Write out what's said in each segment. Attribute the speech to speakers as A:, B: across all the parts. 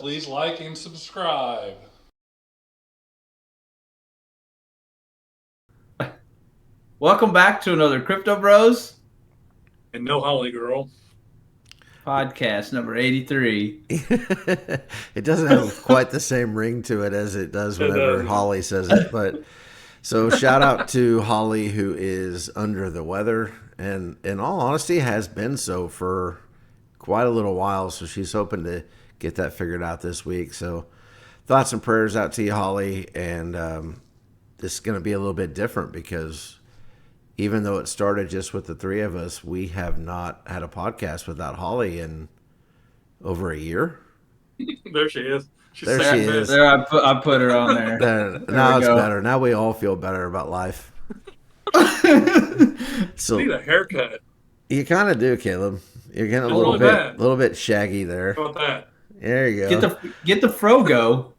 A: please like and subscribe.
B: Welcome back to another Crypto Bros
C: And no Holly Girl.
B: podcast number 83.
D: It doesn't have quite the same ring to it as it does whenever Holly says it. But so shout out to Holly, who is under the weather, and in all honesty has been so for quite a little while. So she's hoping to get that figured out this week. So thoughts and prayers out to you, Holly. And this is going to be a little bit different because even though it started just with the three of us, we have not had a podcast without Holly in over a year.
C: There she is.
D: There she is.
B: There, I put her on there.
D: Now it's better. Now we all feel better about life. So
C: need a haircut.
D: You kind of do, Caleb. You're getting a little bit shaggy there.
C: How about that?
D: There you go.
B: Get the fro go.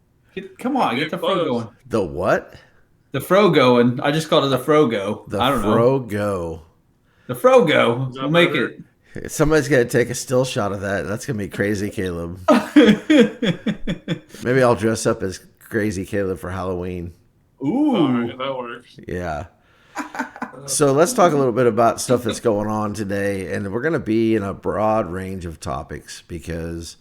B: Come on, get the fro going.
D: The what?
B: The fro going. I just called it the frogo.
D: The
B: I don't
D: frogo.
B: know. The frogo. We'll make it.
D: Somebody's got to take a still shot of that. That's going to be crazy, Caleb. Maybe I'll dress up as Crazy Caleb for Halloween.
B: Ooh.
C: All right, that works.
D: Yeah. So let's talk a little bit about stuff that's going on today. And we're going to be in a broad range of topics because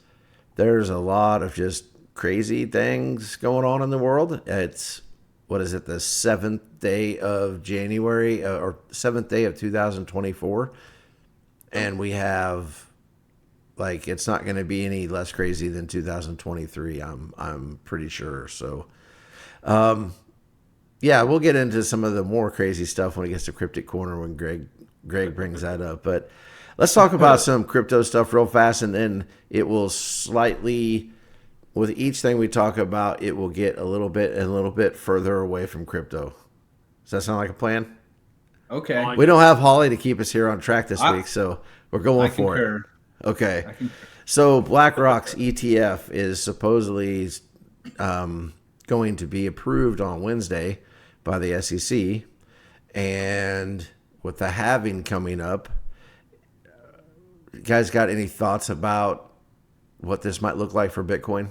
D: there's a lot of just crazy things going on in the world. It's, what is it, the 7th day of January or 7th day of 2024. And we have, like, it's not going to be any less crazy than 2023. I'm pretty sure. So, yeah, we'll get into some of the more crazy stuff when it gets to Cryptic Corner when Greg brings that up. But let's talk about some crypto stuff real fast, and then it will slightly, with each thing we talk about, it will get a little bit further away from crypto. Does that sound like a plan?
B: Okay.
D: We don't have Holly to keep us here on track this week, so we're going for it. Okay. So BlackRock's ETF is supposedly going to be approved on Wednesday by the SEC, and with the halving coming up, you guys got any thoughts about what this might look like for Bitcoin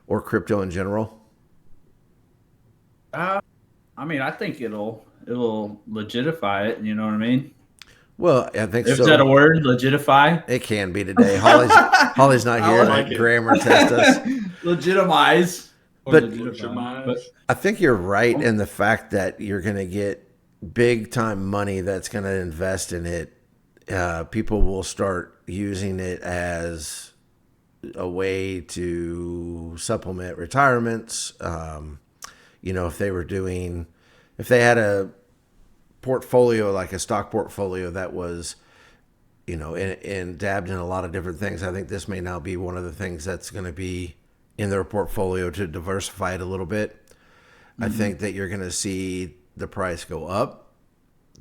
D: or crypto in general?
B: I mean, I think it'll legitify it. You know what I mean?
D: Well, I think
B: so. Is
D: so.
B: that a word? Legitify?
D: It can be today. Holly's not here to grammar test us.
B: Legitimize.
D: But I think you're right in the fact that you're going to get big time money that's going to invest in it. People will start using it as a way to supplement retirements. If they had a portfolio, like a stock portfolio that was, and dabbed in a lot of different things, I think this may now be one of the things that's going to be in their portfolio to diversify it a little bit. Mm-hmm. I think that you're going to see the price go up.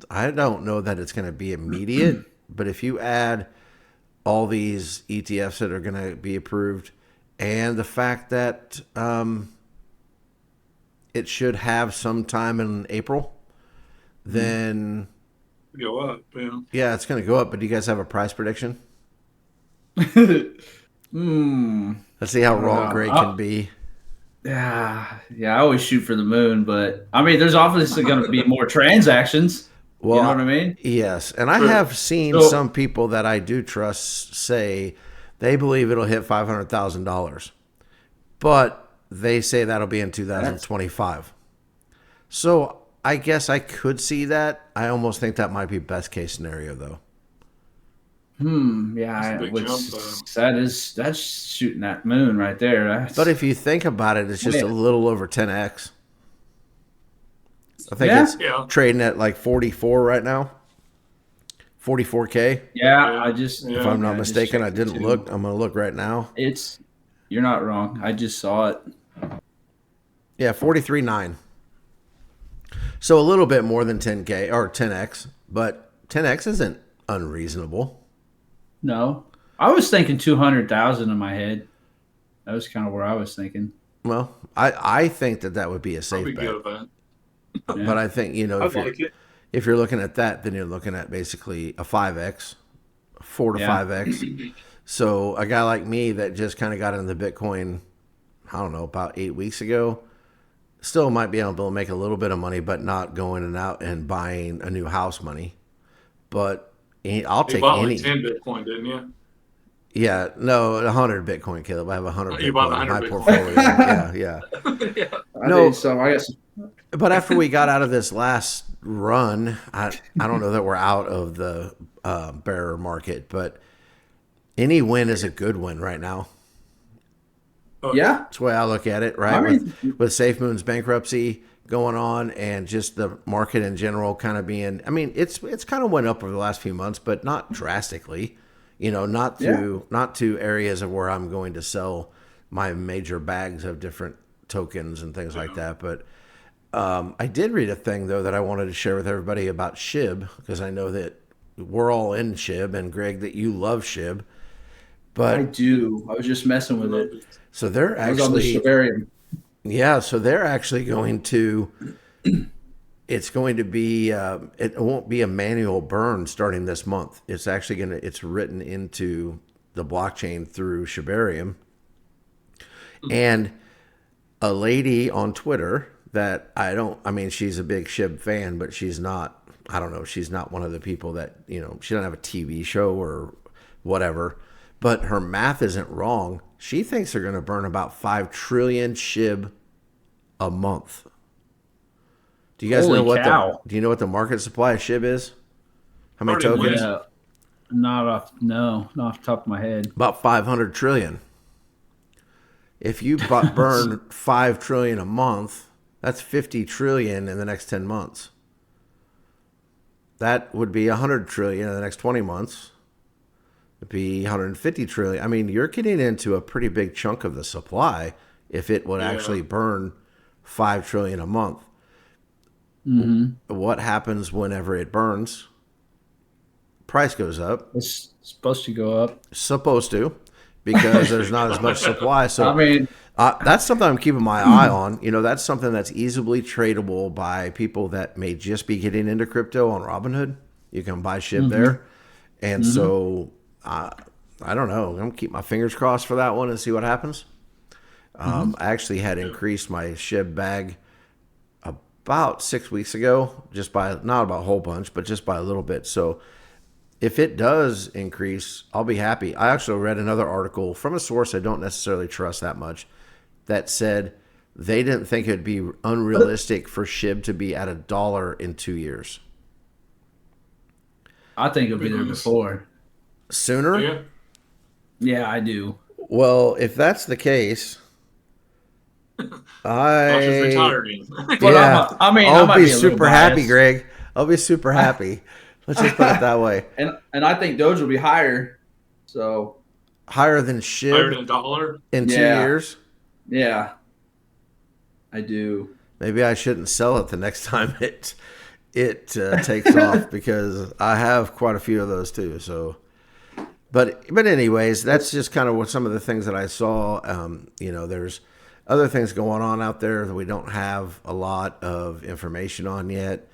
D: I don't know that it's going to be immediate, but if you add all these ETFs that are going to be approved and the fact that it should have some time in April, then
C: go up.
D: Yeah, it's going to go up. But do you guys have a price prediction? Let's see how wrong Greg can be.
B: Yeah, I always shoot for the moon, but I mean, there's obviously going to be more transactions. Well, you know what I mean?
D: Yes, and I have seen some people that I do trust say they believe it'll hit $500,000, but they say that'll be in 2025. So I guess I could see that. I almost think that might be best case scenario, though.
B: Yeah, that's shooting that moon right there.
D: But if you think about it, it's just a little over 10x. I think it's trading at like 44 right now. 44K.
B: Yeah,
D: if I'm not mistaken, I didn't look. I'm going to look right now.
B: You're not wrong. I just saw it.
D: Yeah, 43.9. So a little bit more than 10K or 10x, but 10x isn't unreasonable.
B: No, I was thinking 200,000 in my head. That was kind of where I was thinking.
D: Well, I think that would be a safe bet. But I think if you're looking at that, then you're looking at basically a 5x, 4 to 5x. So a guy like me that just kind of got into Bitcoin I don't know, about 8 weeks ago. Still might be able to make a little bit of money, but not going and out and buying a new house money. But I'll
C: You
D: take
C: bought like
D: any.
C: 10 Bitcoin, didn't you?
D: Yeah, no, 100 Bitcoin, Caleb. I have 100
C: You bought
D: Bitcoin in my
C: 100 Bitcoin.
D: portfolio. Yeah, yeah.
C: Yeah.
B: I
D: No.
B: think so. I guess.
D: But after we got out of this last run, I don't know that we're out of the bear market, but any win is a good win right now.
C: Oh,
B: Yeah.
D: That's the way I look at it, right?
B: I mean-
D: with SafeMoon's bankruptcy going on and just the market in general kind of being, I mean, it's kind of went up over the last few months, but not drastically. You know, not to areas of where I'm going to sell my major bags of different tokens and things like that. But I did read a thing though that I wanted to share with everybody about SHIB, because I know that we're all in SHIB, and Greg, that you love SHIB. But
B: I do. I was just messing with it.
D: so they're
B: I was on the
D: actually,
B: Shibarium.
D: yeah, so they're actually going to, it's going to be, it won't be a manual burn starting this month. It's actually going to, it's written into the blockchain through Shibarium. And a lady on Twitter that I mean, she's a big SHIB fan, but she's not, I don't know, she's not one of the people that, you know, she doesn't have a TV show or whatever, but her math isn't wrong. She thinks they're going to burn about 5 trillion SHIB a month. Do you guys
B: Holy
D: know
B: cow.
D: do you know what the market supply of SHIB is? How many
C: Already
D: tokens?
B: Yeah. Not off the top of my head.
D: About 500 trillion. If you burn 5 trillion a month, that's 50 trillion in the next 10 months. That would be 100 trillion in the next 20 months. It'd be 150 trillion. I mean, you're getting into a pretty big chunk of the supply if it would actually burn 5 trillion a month.
B: Mm-hmm.
D: What happens whenever it burns? Price goes up.
B: It's supposed to go up.
D: Supposed to, because there's not as much supply. So
B: I mean,
D: that's something I'm keeping my eye on. You know, that's something that's easily tradable by people that may just be getting into crypto on Robinhood. You can buy SHIB there. And so I don't know. I'm going to keep my fingers crossed for that one and see what happens. I actually had increased my SHIB bag about 6 weeks ago, just by, not about a whole bunch, but just by a little bit. So if it does increase, I'll be happy. I actually read another article from a source I don't necessarily trust that much that said they didn't think it'd be unrealistic for SHIB to be at $1 in 2 years.
B: I think it'll be there before.
D: Sooner?
C: Yeah.
B: Yeah, I do.
D: Well, if that's the case,
C: I'll just retire then.
B: But
D: yeah,
B: I mean, I
D: I'll
B: might
D: be
B: be a little
D: super happy,
B: biased.
D: Greg. I'll be super happy. Let's just put it that way.
B: And I think Doge will be higher. So
D: Higher than
C: Higher
D: SHIB
C: than $1.
D: in 2
B: Yeah.
D: years?
B: yeah, I do.
D: Maybe I shouldn't sell it the next time it takes off, because I have quite a few of those too. So, but anyways, that's just kind of what some of the things that I saw. You know, there's other things going on out there that we don't have a lot of information on yet.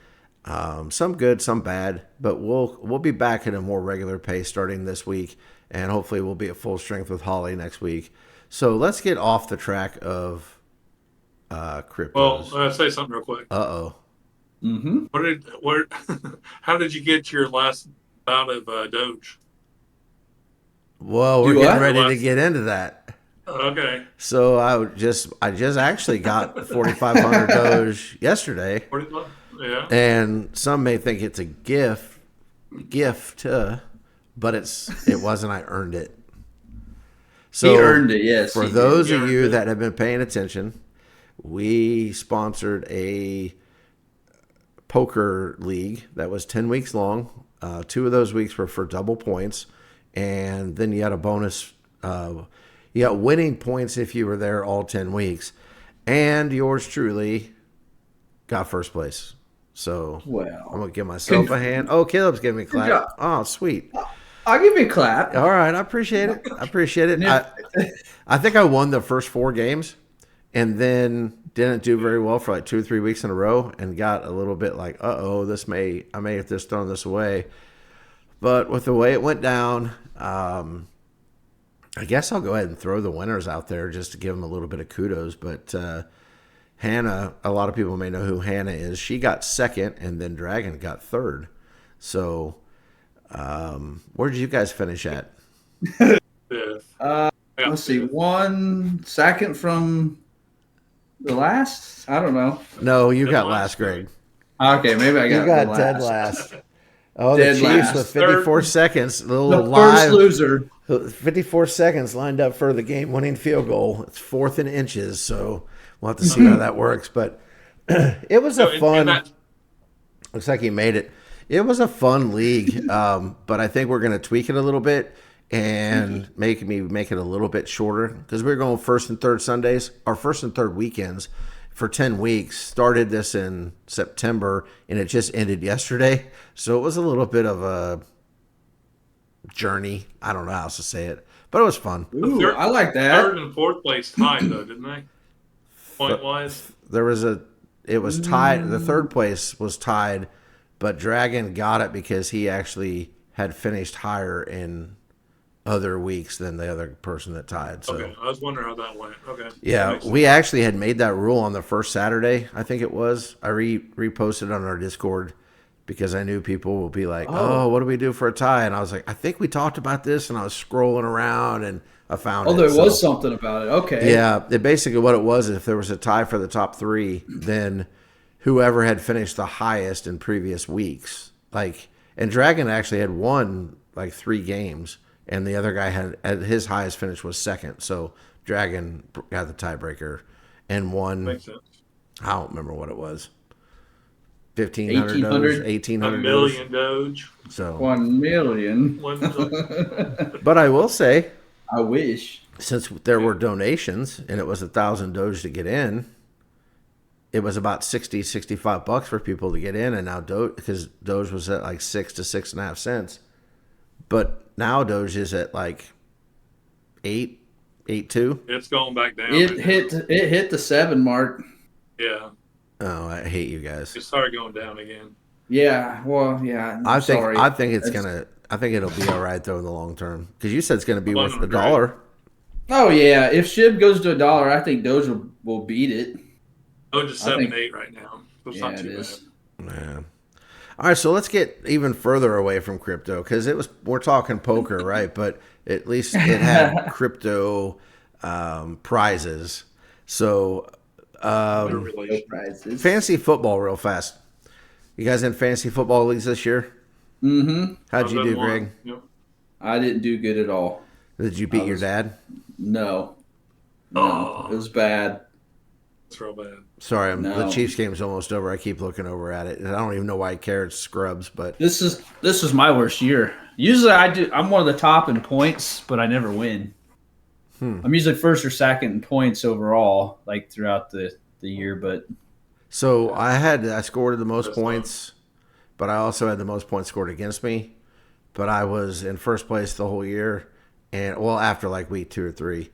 D: Some good, some bad, but we'll be back at a more regular pace starting this week, and hopefully we'll be at full strength with Holly next week. So let's get off the track of cryptos.
C: Well, I'll say something real quick.
D: Uh-oh.
B: Mm-hmm.
C: How did you get your last bout of Doge?
D: Well, we're
B: Do
D: getting
B: what?
D: ready to get into that.
C: Okay.
D: So I just actually got 4,500 Doge yesterday,
C: Yeah.
D: and some may think it's a gift, but it wasn't. I earned it. So
B: He earned it, yes.
D: For
B: he did.
D: those of
C: He
D: you
C: earned it.
D: that have been paying attention, we sponsored a poker league that was 10 weeks long. 2 of those weeks were for double points, and then you had a bonus. You got winning points if you were there all 10 weeks, and yours truly got first place. So
B: Well,
D: I'm gonna give myself a hand. Oh, Caleb's giving me a clap.
B: job.
D: Oh, sweet.
B: I'll give you a clap.
D: All right, I appreciate it. I think I won the first 4 games, and then didn't do very well for like 2 or 3 weeks in a row, and got a little bit like, I may have just thrown this away. But with the way it went down, I guess I'll go ahead and throw the winners out there just to give them a little bit of kudos. But Hannah, a lot of people may know who Hannah is. She got second, and then Dragon got third. So where did you guys finish at?
B: Let's see. 1 second from the last? I don't know.
D: No, you got last, Greg.
B: Okay, maybe I got
D: You got
B: the
D: dead
B: last.
D: last. Oh,
B: Dead
D: the Chiefs
B: last.
D: with 54 seconds. A little
B: The
D: live.
B: first loser.
D: 54 seconds lined up for the game-winning field goal. It's 4th and inches, so we'll have to see how that works. But it was a fun. Looks like he made it. It was a fun league, but I think we're going to tweak it a little bit and make it a little bit shorter because we're going first and third Sundays, our first and third weekends for 10 weeks. Started this in September and it just ended yesterday, so it was a little bit of a journey. I don't know how else to say it, but it was fun.
B: Ooh, I like that.
C: Third and fourth place tied though, didn't they? Point wise,
D: it was tied. The third place was tied, but Dragon got it because he actually had finished higher in other weeks than the other person that tied. So
C: okay, I was wondering how that went. Okay,
D: yeah, we actually had made that rule on the first Saturday. I think it was. I reposted on our Discord because I knew people will be like, "Oh, what do we do for a tie?" And I was like, "I think we talked about this." And I was scrolling around and I found it.
B: Oh, there was something about it. Okay.
D: Yeah, basically what it was is if there was a tie for the top 3, then whoever had finished the highest in previous weeks, and Dragon actually had won 3 games, and the other guy had his highest finish was second. So Dragon got the tiebreaker and won.
C: Makes sense.
D: I don't remember what it was. 1,500 Doge, 1,800
C: $1 million Doge.
D: So
B: 1 million.
D: But I will say,
B: I wish.
D: Since there were donations and it was 1,000 Doge to get in, it was about $65 for people to get in, and now because Doge was at 6 to 6.5 cents, but now Doge is at 8.2.
C: It's going back down.
B: It hit the 7 mark.
C: Yeah.
D: Oh, I hate you guys.
C: It started going down again.
B: Yeah. Well, yeah.
D: I think it'll be all right though in the long term because you said it's going to be worth $1.
B: Oh yeah, if SHIB goes to $1, I think Doge will beat it.
C: Doge is 7.8 right now. So it's not too bad.
D: Yeah. All right, so let's get even further away from crypto because we're talking poker, right? But at least it had crypto prizes. So fantasy football, real fast. You guys in fantasy football leagues this year?
B: Mm-hmm.
D: How'd you do, Greg?
C: Yep.
B: I didn't do good at all.
D: Did you beat your dad?
B: No. It was bad.
C: It's real bad.
D: Sorry, the Chiefs game's almost over. I keep looking over at it. I don't even know why I care. It's scrubs, but
B: this is my worst year. Usually I'm one of the top in points, but I never win. I'm usually first or second in points overall, throughout the year, but
D: so I scored the most points, but I also had the most points scored against me. But I was in first place the whole year, and after week 2 or 3,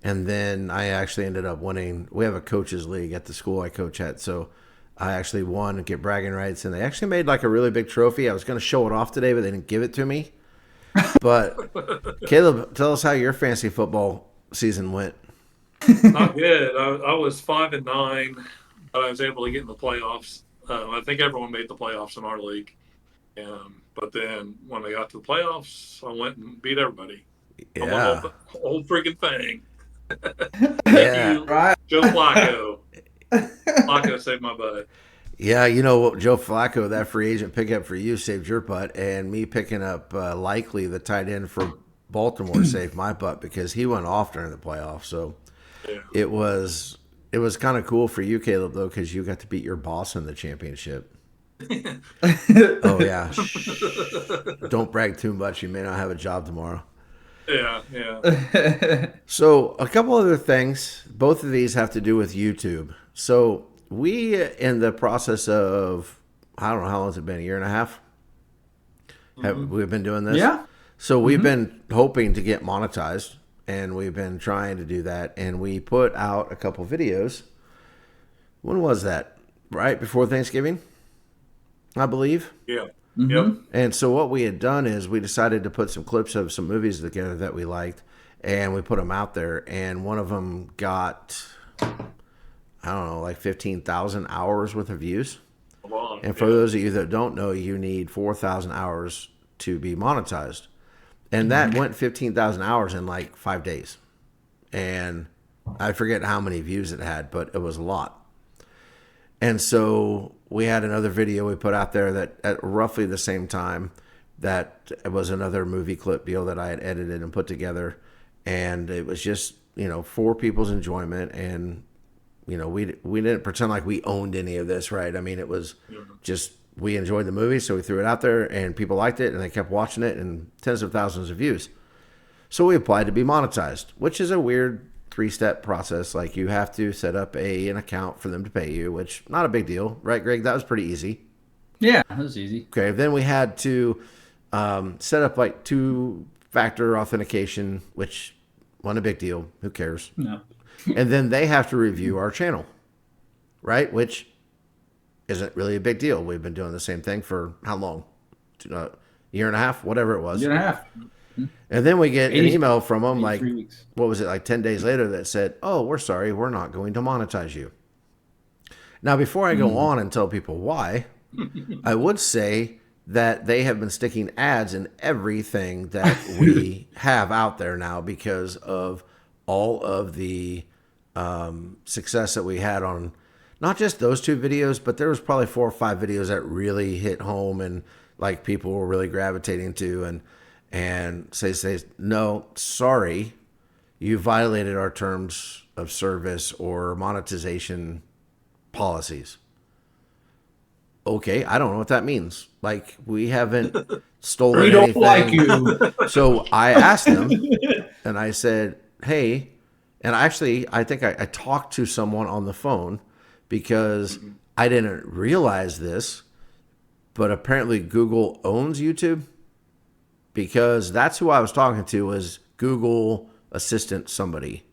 D: and then I actually ended up winning. We have a coaches league at the school I coach at, so I actually won and get bragging rights, and they actually made a really big trophy. I was going to show it off today, but they didn't give it to me. But Caleb, tell us how your fantasy football season went.
C: Not good. I was 5-9, but I was able to get in the playoffs. I think everyone made the playoffs in our league. But then when they got to the playoffs, I went and beat everybody.
D: Yeah.
C: Whole freaking thing.
D: Yeah.
B: Right.
C: Joe Flacco. Flacco saved my butt.
D: Yeah, Joe Flacco, that free agent pickup for you saved your butt, and me picking up Likely, the tight end for Baltimore, saved my butt because he went off during the playoffs. So
C: yeah.
D: It was kind of cool for you, Caleb, though, because you got to beat your boss in the championship. Oh yeah. Don't brag too much. You may not have a job tomorrow.
C: Yeah.
D: So a couple other things. Both of these have to do with YouTube. So we, in the process of, I don't know, how long has it been? 1.5 years? Have we been doing this?
B: Yeah.
D: So we've been hoping to get monetized, and we've been trying to do that. And we put out a couple videos. When was that? Right before Thanksgiving, I believe.
C: Yeah.
B: Mm-hmm.
C: Yep.
D: And so what we had done is we decided to put some clips of some movies together that we liked, and we put them out there, and one of them got, I don't know, like 15,000 hours worth of views. And for those of you that don't know, you need 4,000 hours to be monetized. And that went 15,000 hours in like 5 days. And I forget how many views it had, but it was a lot. And so we had another video we put out there that at roughly the same time, that was another movie clip deal that I had edited and put together. And it was just, for people's enjoyment. And, we didn't pretend like we owned any of this, right? I mean, it was just, we enjoyed the movie, so we threw it out there, and people liked it, and they kept watching it, and tens of thousands of views. So we applied to be monetized, which is a weird 3-step process. Like, you have to set up an account for them to pay you, which not a big deal, right, Greg? That was pretty easy.
B: Yeah, that was easy.
D: Okay, then we had to set up like 2-factor authentication, which wasn't a big deal. Who cares?
B: No.
D: And then they have to review our channel, right? Which isn't really a big deal. We've been doing the same thing for how long? Year and a half, whatever it was.
B: Year and a half.
D: And then we get an email from them like,
B: 3 weeks.
D: what was it, like 10 days later that said, oh, we're sorry, we're not going to monetize you. Now, before I go on and tell people why, I would say that they have been sticking ads in everything that we have out there now because of all of the success that we had on not just those 2 videos, but there was probably 4 or 5 videos that really hit home and like people were really gravitating to and say, no, sorry, you violated our terms of service or monetization policies. Okay, I don't know what that means. Like, we haven't stolen
B: We don't
D: anything.
B: like you.
D: So I asked them, and I said, hey, and actually, I think I talked to someone on the phone because I didn't realize this, but apparently Google owns YouTube, because that's who I was talking to, was Google Assistant somebody.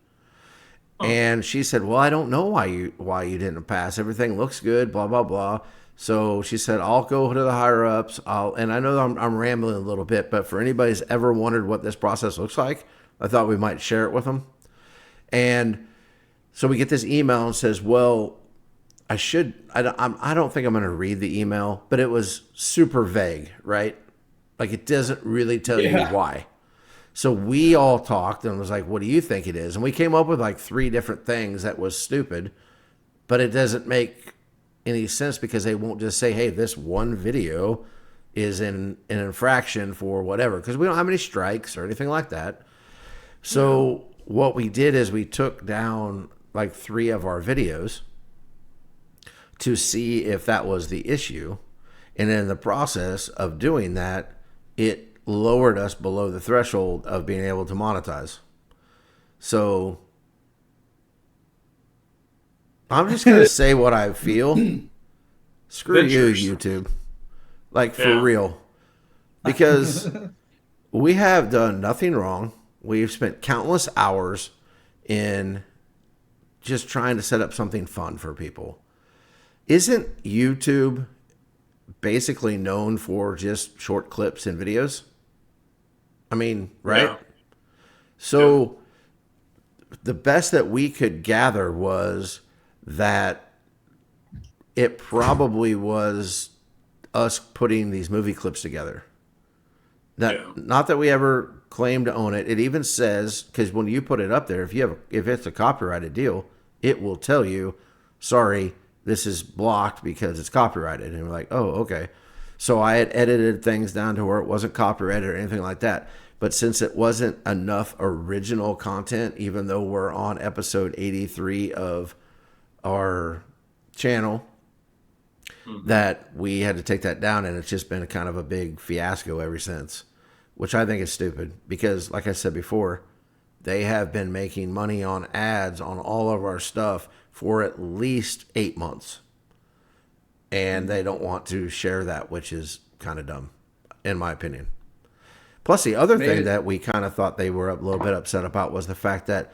D: And she said, well, I don't know why you didn't pass. Everything looks good, blah, blah, blah. So she said, I'll go to the higher ups. And I know I'm rambling a little bit, but for anybody who's ever wondered what this process looks like, I thought we might share it with them. And so we get this email and says, well, I don't think I'm going to read the email, but it was super vague, right? Like, it doesn't really tell you why. So we all talked and was like, what do you think it is? And we came up with like 3 different things that was stupid, but it doesn't make any sense because they won't just say, hey, this one video is an infraction for whatever, because we don't have any strikes or anything like that. So what we did is we took down like 3 of our videos to see if that was the issue. And in the process of doing that, it lowered us below the threshold of being able to monetize. So I'm just going to say what I feel. Screw you, YouTube. Like, for real. Because we have done nothing wrong. We've spent countless hours in just trying to set up something fun for people. Isn't YouTube basically known for just short clips and videos? I mean, right? Yeah. So the best that we could gather was that it probably was us putting these movie clips together. Not that we ever claim to own it. It even says, because when you put it up there, if it's a copyrighted deal, it will tell you, sorry, this is blocked because it's copyrighted. And we're like, oh, okay. So I had edited things down to where it wasn't copyrighted or anything like that. But since it wasn't enough original content, even though we're on episode 83 of our channel, that we had to take that down, and it's just been kind of a big fiasco ever since, which I think is stupid because, like I said before, they have been making money on ads on all of our stuff for at least 8 months, and they don't want to share that, which is kind of dumb, in my opinion. Plus, the other thing that we kind of thought they were a little bit upset about was the fact that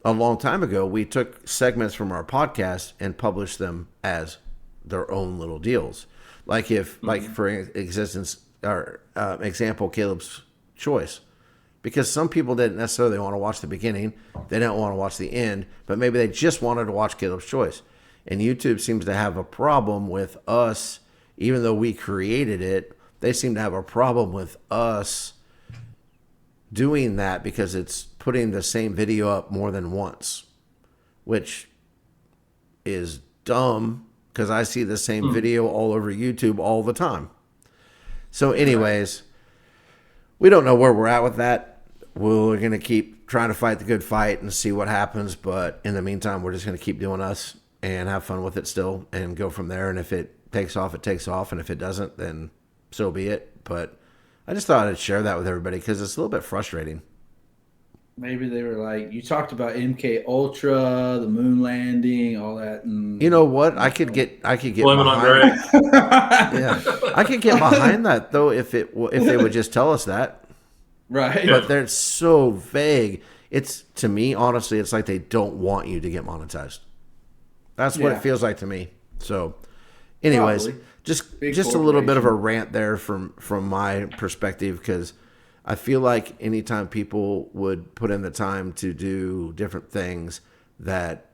D: a long time ago, we took segments from our podcast and published them as their own little deals. Like if, like for existence, or example, Caleb's Choice, because some people didn't necessarily want to watch the beginning. They didn't want to watch the end, but maybe they just wanted to watch Caleb's Choice. And YouTube seems to have a problem with us, even though we created it, they seem to have a problem with us doing that because it's putting the same video up more than once, which is dumb because I see the same video all over YouTube all the time. So anyways, we don't know where we're at with that. We're going to keep trying to fight the good fight and see what happens. But in the meantime, we're just going to keep doing us and have fun with it still and go from there. And if it takes off, it takes off. And if it doesn't, then so be it. But I just thought I'd share that with everybody because it's a little bit frustrating.
B: Maybe they were like, you talked about MK Ultra, the moon landing, all that. And
D: you know what? I could get
C: Blame it on
D: behind.
C: Greg.
D: Yeah, I could get behind that though if they would just tell us that.
B: Right.
D: But they're so vague. It's, to me, honestly, it's like they don't want you to get monetized. That's what it feels like to me. So, anyways,
B: Probably.
D: just a little bit of a rant there from my perspective, because I feel like anytime people would put in the time to do different things, that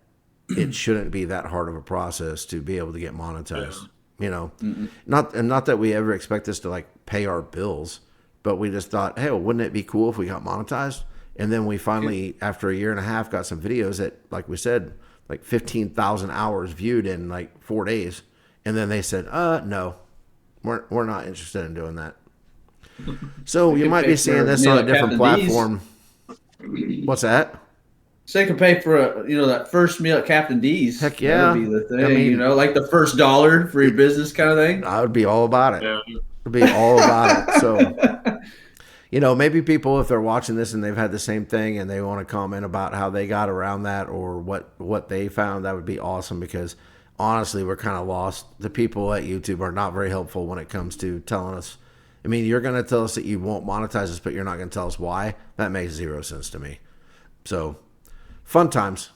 D: it shouldn't be that hard of a process to be able to get monetized. Yeah. You know, not that we ever expect this to like pay our bills, but we just thought, hey, well, wouldn't it be cool if we got monetized? And then we finally, after a year and a half, got some videos that, like we said, like 15,000 hours viewed in like 4 days. And then they said, no, we're not interested in doing that. So you might be seeing this on a different platform. What's that?
B: So they can pay for that first meal at Captain D's.
D: Heck yeah.
B: That would be the thing, like the first $1 for your business kind of thing.
D: I would be all about it.
C: Yeah.
D: I'd be all about it. So, maybe people, if they're watching this and they've had the same thing and they want to comment about how they got around that or what they found, that would be awesome, because honestly, we're kind of lost. The people at YouTube are not very helpful when it comes to telling us. I mean, you're going to tell us that you won't monetize us, but you're not going to tell us why. That makes zero sense to me. So, fun times.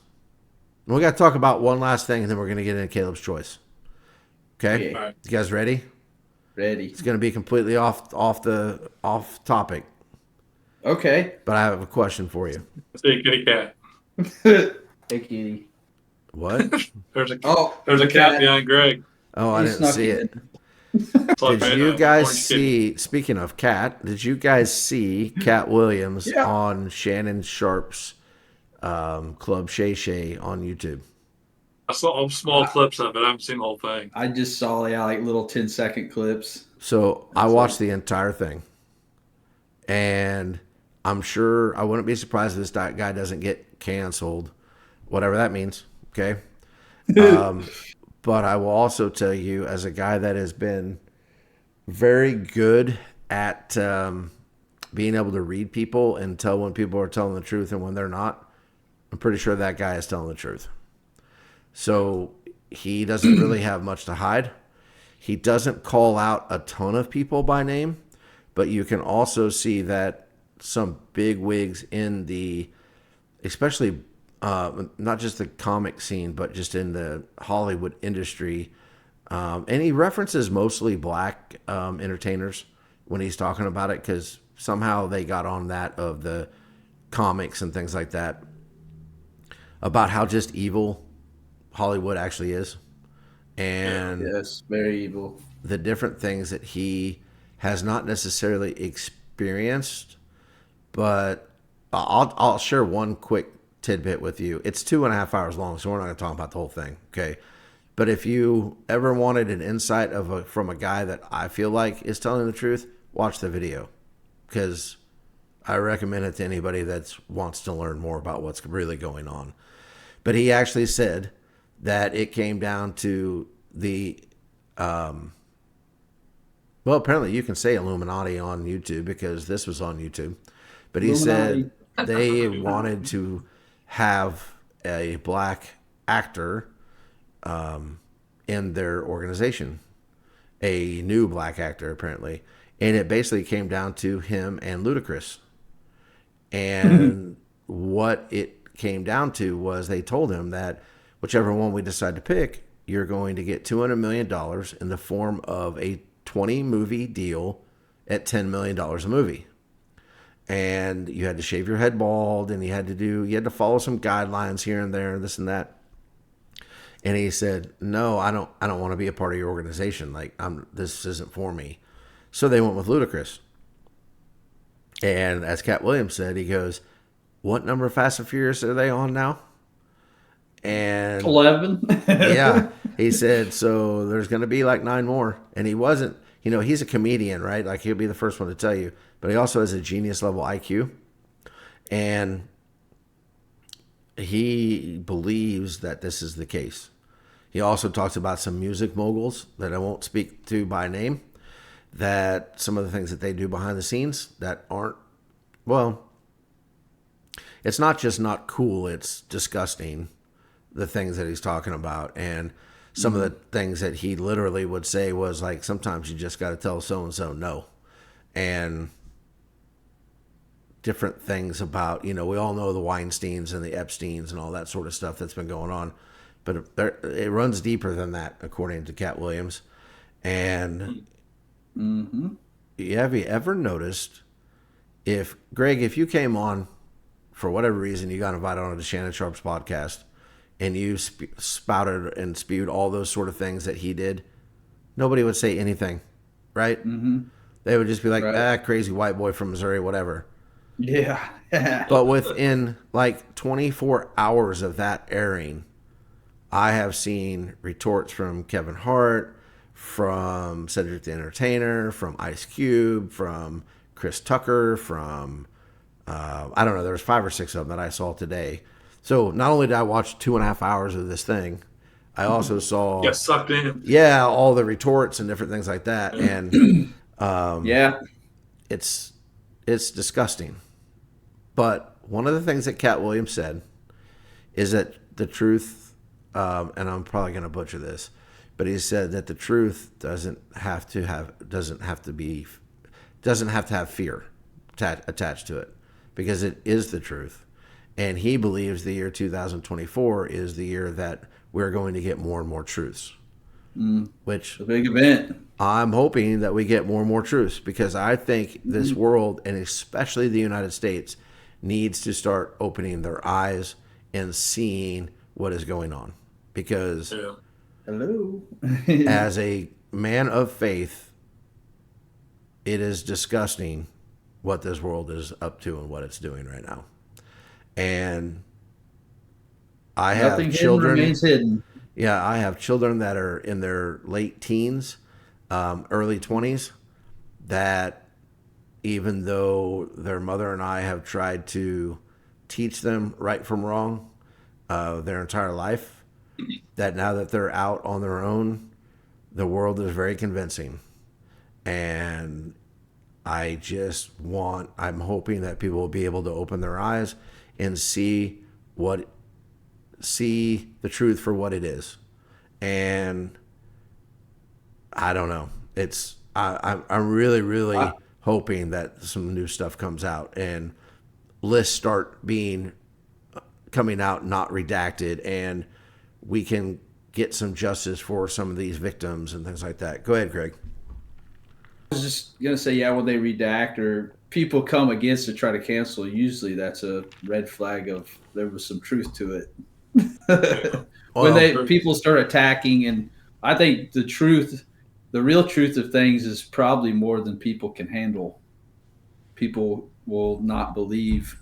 D: We got to talk about one last thing, and then we're going to get into Caleb's Choice. Okay?
C: Right.
D: You guys ready?
B: Ready.
D: It's going to be completely off topic,
B: Okay.
D: but I have a question for you.
C: See, kitty cat.
B: Hey, kitty.
D: What?
C: There's a
B: cat.
C: cat behind Greg.
D: Oh, I
B: He
D: didn't
B: snuck
D: see
B: in.
D: it.
C: It's like
D: Did
C: an
D: you guys
C: orange kitty.
D: see, speaking of Katt, did you guys see Katt Williams
B: Yeah.
D: on Shannon Sharp's Club Shay Shay on YouTube?
C: I saw small clips of it. I haven't seen the whole thing.
B: I just saw like little 10-second clips.
D: So I watched the entire thing, and I'm sure I wouldn't be surprised if this guy doesn't get canceled, whatever that means. Okay. But I will also tell you, as a guy that has been very good at being able to read people and tell when people are telling the truth and when they're not, I'm pretty sure that guy is telling the truth. So he doesn't really have much to hide. He doesn't call out a ton of people by name, but you can also see that some big wigs in the, especially not just the comic scene, but just in the Hollywood industry. And he references mostly black entertainers when he's talking about it, because somehow they got on that of the comics and things like that, about how just evil Hollywood actually is. And
B: yes, very evil.
D: the different things that he has not necessarily experienced, but I'll share one quick tidbit with you. It's 2.5 hours long, so we're not going to talk about the whole thing, okay? But if you ever wanted an insight from a guy that I feel like is telling the truth, watch the video, because I recommend it to anybody that wants to learn more about what's really going on. But he actually said that it came down to the well, apparently you can say Illuminati on YouTube, because this was on YouTube. But he
B: Illuminati.
D: said they wanted to have a black actor in their organization, a new black actor apparently, and it basically came down to him and Ludacris. And what it came down to was they told him that whichever one we decide to pick, you're going to get $200 million in the form of a 20 movie deal at $10 million a movie. and you had to shave your head bald, and you had to follow some guidelines here and there, this and that. And he said, "No, I don't want to be a part of your organization. Like, this isn't for me." So they went with Ludacris. And as Katt Williams said, he goes, "What number of Fast and Furious are they on now?" And
B: 11.
D: yeah, he said, "So there's going to be like 9 more." And he wasn't, he's a comedian, right? Like, he'll be the first one to tell you, but he also has a genius level IQ. And he believes that this is the case. He also talks about some music moguls that I won't speak to by name, that some of the things that they do behind the scenes that aren't, well, it's not just not cool, it's disgusting, the things that he's talking about. And some of the things that he literally would say was like, sometimes you just got to tell so-and-so no. And different things about, we all know the Weinsteins and the Epsteins and all that sort of stuff that's been going on. But it runs deeper than that, according to Katt Williams. And have you ever noticed, Greg, if you came on for whatever reason, you got invited on to Shannon Sharp's podcast, and you spouted and spewed all those sort of things that he did, nobody would say anything, right? Mm-hmm. They would just be like, crazy white boy from Missouri, whatever.
B: Yeah.
D: But within like 24 hours of that airing, I have seen retorts from Kevin Hart, from Cedric the Entertainer, from Ice Cube, from Chris Tucker, from, I don't know, there was 5 or 6 of them that I saw today. So not only did I watch 2.5 hours of this thing, I also saw...
C: Get sucked in.
D: Yeah, all the retorts and different things like that. And it's disgusting. But one of the things that Katt Williams said is that the truth... and I'm probably going to butcher this, but he said that the truth doesn't have to have fear attached to it, because it is the truth. And he believes the year 2024 is the year that we're going to get more and more truths. Which,
B: a big event.
D: I'm hoping that we get more and more truths, because I think this world, and especially the United States, needs to start opening their eyes and seeing what is going on. Because
B: hello,
D: as a man of faith, it is disgusting what this world is up to and what it's doing right now. And I have children.
B: Remains hidden.
D: Yeah, I have children that are in their late teens, early 20s, that even though their mother and I have tried to teach them right from wrong their entire life, that now that they're out on their own, the world is very convincing. And I'm hoping that people will be able to open their eyes and see the truth for what it is. And I don't know. I'm really, really hoping that some new stuff comes out and lists start coming out, not redacted, and we can get some justice for some of these victims and things like that. Go ahead, Greg.
B: I was just going to say, when they redact or people come against to try to cancel, usually that's a red flag of there was some truth to it. When people start attacking, and I think the real truth of things is probably more than people can handle. People will not believe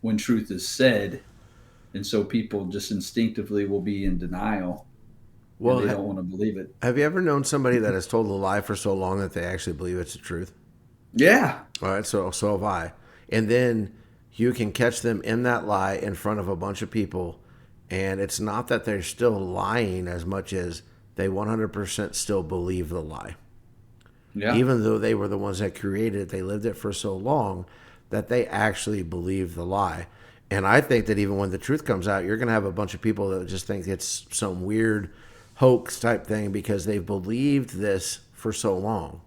B: when truth is said. And so people just instinctively will be in denial. Well, they don't want to believe it.
D: Have you ever known somebody that has told a lie for so long that they actually believe it's the truth?
B: Yeah.
D: All right, so have I. And then you can catch them in that lie in front of a bunch of people, and it's not that they're still lying as much as they 100% still believe the lie. Yeah. Even though they were the ones that created it, they lived it for so long that they actually believe the lie. And I think that even when the truth comes out, you're going to have a bunch of people that just think it's some weird hoax type thing because they've believed this for so long.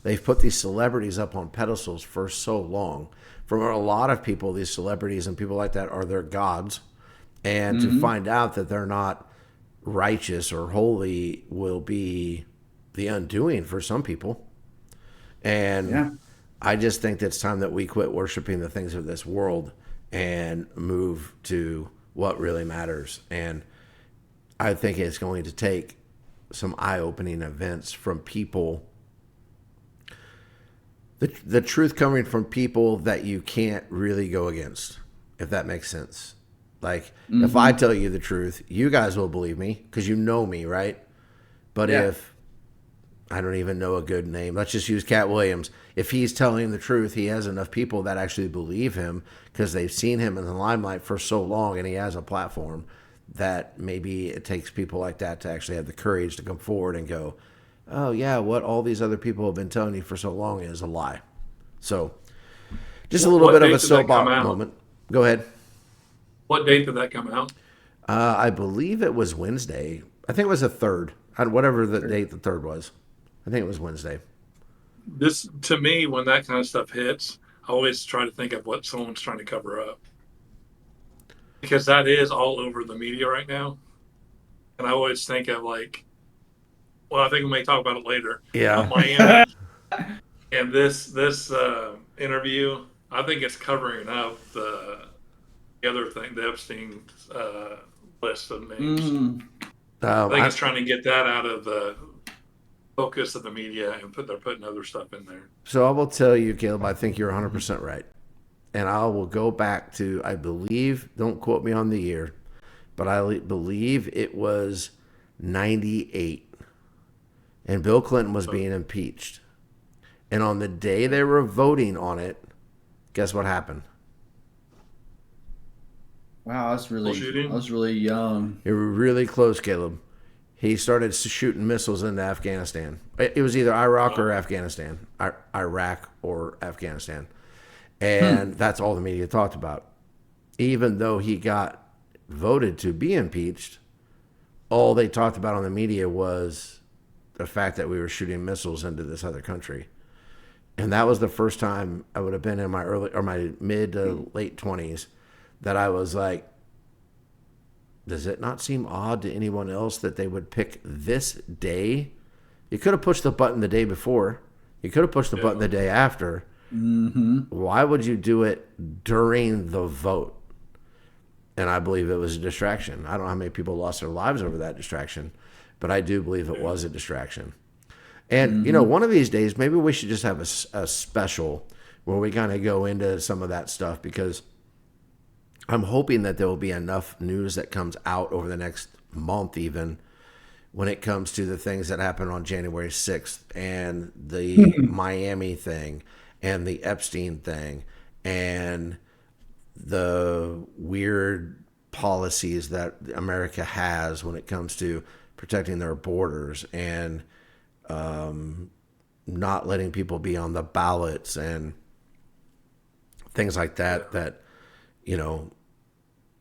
D: They've put these celebrities up on pedestals for so long. For a lot of people, these celebrities and people like that are their gods. And to find out that they're not righteous or holy will be the undoing for some people. And I just think that it's time that we quit worshiping the things of this world and move to what really matters. And I think it's going to take some eye-opening events from people. The truth coming from people that you can't really go against, if that makes sense. Like, if I tell you the truth, you guys will believe me because you know me, right? But if I don't even know a good name, let's just use Katt Williams. If he's telling the truth, he has enough people that actually believe him because they've seen him in the limelight for so long and he has a platform that maybe it takes people like that to actually have the courage to come forward and go, oh, yeah, what all these other people have been telling you for so long is a lie. So just a little bit of a soapbox moment. Go ahead.
C: What date did that come out?
D: I believe it was Wednesday. I think it was the 3rd. Whatever the date the 3rd was. I think it was Wednesday.
C: This, to me, when that kind of stuff hits, I always try to think of what someone's trying to cover up. Because that is all over the media right now. And I always think of like, well, I think we may talk about it later.
D: Yeah.
C: Miami. And this interview, I think it's covering up the other thing, the Epstein list of names. I think it's trying to get that out of the focus of the media and they're putting other stuff in there.
D: So I will tell you, Caleb, I think you're 100% right. And I will go back to, I believe, don't quote me on the year, but I believe it was 98. And Bill Clinton was being impeached. And on the day they were voting on it, guess what happened?
B: Wow, I was really young.
D: You were really close, Caleb. He started shooting missiles into Afghanistan. It was either Iraq or Afghanistan. Iraq or Afghanistan. And that's all the media talked about. Even though he got voted to be impeached, all they talked about on the media was the fact that we were shooting missiles into this other country. And that was the first time I would have been in my mid to late 20s that I was like, does it not seem odd to anyone else that they would pick this day? You could have pushed the button the day before. You could have pushed the button the day after. Why would you do it during the vote? And I believe it was a distraction. I don't know how many people lost their lives over that distraction, but I do believe it was a distraction. And, you know, one of these days, maybe we should just have a special where we kind of go into some of that stuff, because I'm hoping that there will be enough news that comes out over the next month even when it comes to the things that happened on January 6th and the Miami thing and the Epstein thing and the weird policies that America has when it comes to protecting their borders and not letting people be on the ballots and things like that, that, you know,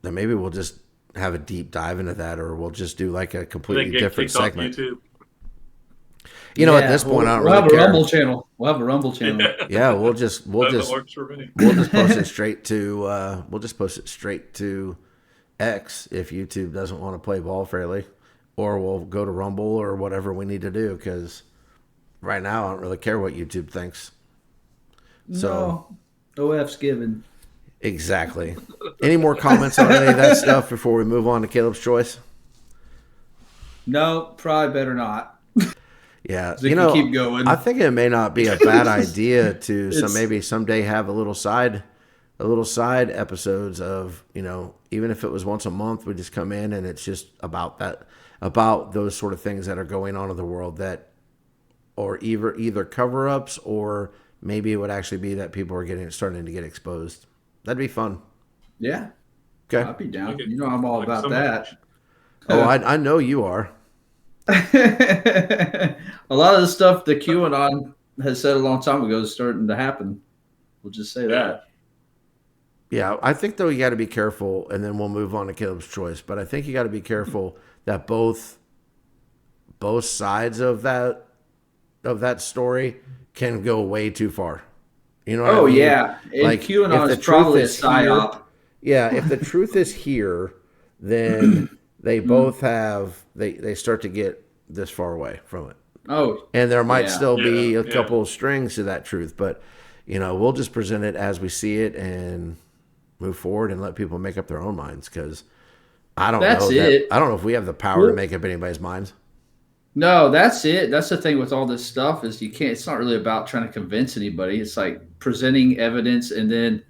D: that maybe we'll just have a deep dive into that, or we'll just do like a completely different segment. You know, at this point, I don't really care.
B: We'll have a Rumble channel. We'll have a Rumble channel.
D: Yeah, we'll just post it straight to X if YouTube doesn't want to play ball fairly, or we'll go to Rumble or whatever we need to do, because right now I don't really care what YouTube thinks. So,
B: no F's given.
D: Exactly. Any more comments on any of that stuff before we move on to Caleb's choice?
B: No, probably better not.
D: Yeah,
B: you know, keep going.
D: I think it may not be a bad idea to maybe someday have a little side episodes of, you know, even if it was once a month, we just come in and it's just about those sort of things that are going on in the world, that, or either cover-ups, or maybe it would actually be that people are starting to get exposed. That'd be fun.
B: Yeah.
D: Okay.
B: I'd be down. You know, I'm all about that.
D: Oh, I know you are.
B: A lot of the stuff that QAnon has said a long time ago is starting to happen. We'll just say that.
D: Yeah, I think, though, you got to be careful, and then we'll move on to Caleb's choice. But I think you got to be careful that both sides of that story can go way too far. You know what I mean? Yeah.
B: Like, QAnon is probably a psyop.
D: Yeah, if the truth is here, then they both they start to get this far away from it.
B: Oh.
D: And there might still be a couple of strings to that truth. But, we'll just present it as we see it and move forward and let people make up their own minds. Because I don't know if we have the power to make up anybody's minds.
B: No, that's it. That's the thing with all this stuff is you can't. It's not really about trying to convince anybody. It's like presenting evidence and then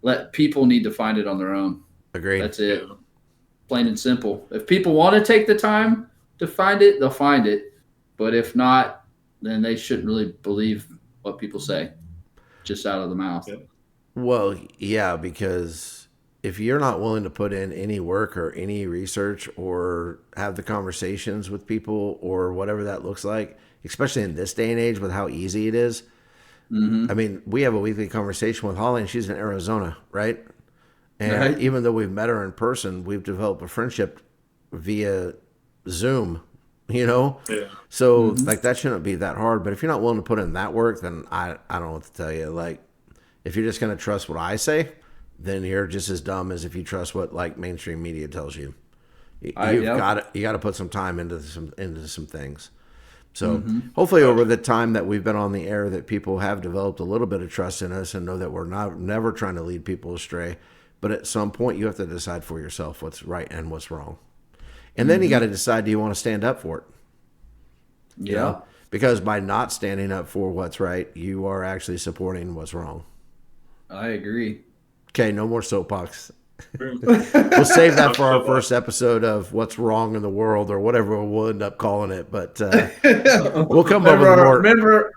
B: let people need to find it on their own.
D: Agreed.
B: That's it. Plain and simple. If people want to take the time to find it, they'll find it. But if not, then they shouldn't really believe what people say just out of the mouth.
C: Yeah.
D: Well, yeah, because if you're not willing to put in any work or any research or have the conversations with people or whatever that looks like, especially in this day and age with how easy it is. I mean, we have a weekly conversation with Holly, and she's in Arizona, right? And even though we've met her in person, we've developed a friendship via Zoom, Yeah. So like that shouldn't be that hard. But if you're not willing to put in that work, then I don't know what to tell you. Like, if you're just going to trust what I say, then you're just as dumb as if you trust what like mainstream media tells you. You got to put some time into some things. So hopefully over the time that we've been on the air, that people have developed a little bit of trust in us and know that we're never trying to lead people astray. But at some point you have to decide for yourself what's right and what's wrong. And then you got to decide, do you want to stand up for it?
B: Yeah.
D: Because by not standing up for what's right, you are actually supporting what's wrong.
B: I agree.
D: Okay, no more soapbox. We'll save that for our first episode of What's Wrong in the World or whatever we'll end up calling it. But we'll come up with more.
B: Remember,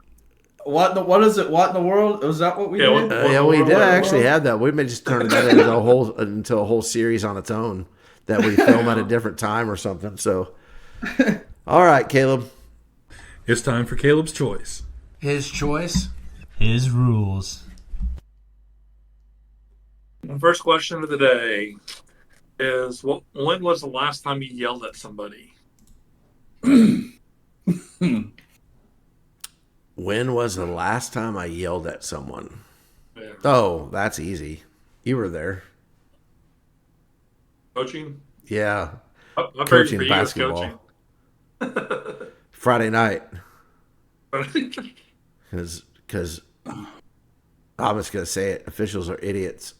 B: what is it? What in the world? Was that what we did?
D: Yeah, we did actually have that. We may just turn that into a whole series on its own that we film at a different time or something. So, all right, Caleb.
A: It's time for Caleb's choice.
D: His choice.
E: His rules.
C: The first question of the day is, when was the last time you yelled at somebody?
D: When was the last time I yelled at someone?
C: Yeah.
D: Oh, that's easy. You were there.
C: Coaching?
D: Yeah.
C: I'm
D: coaching basketball. Friday night. Because I'm just going to say it. Officials are idiots.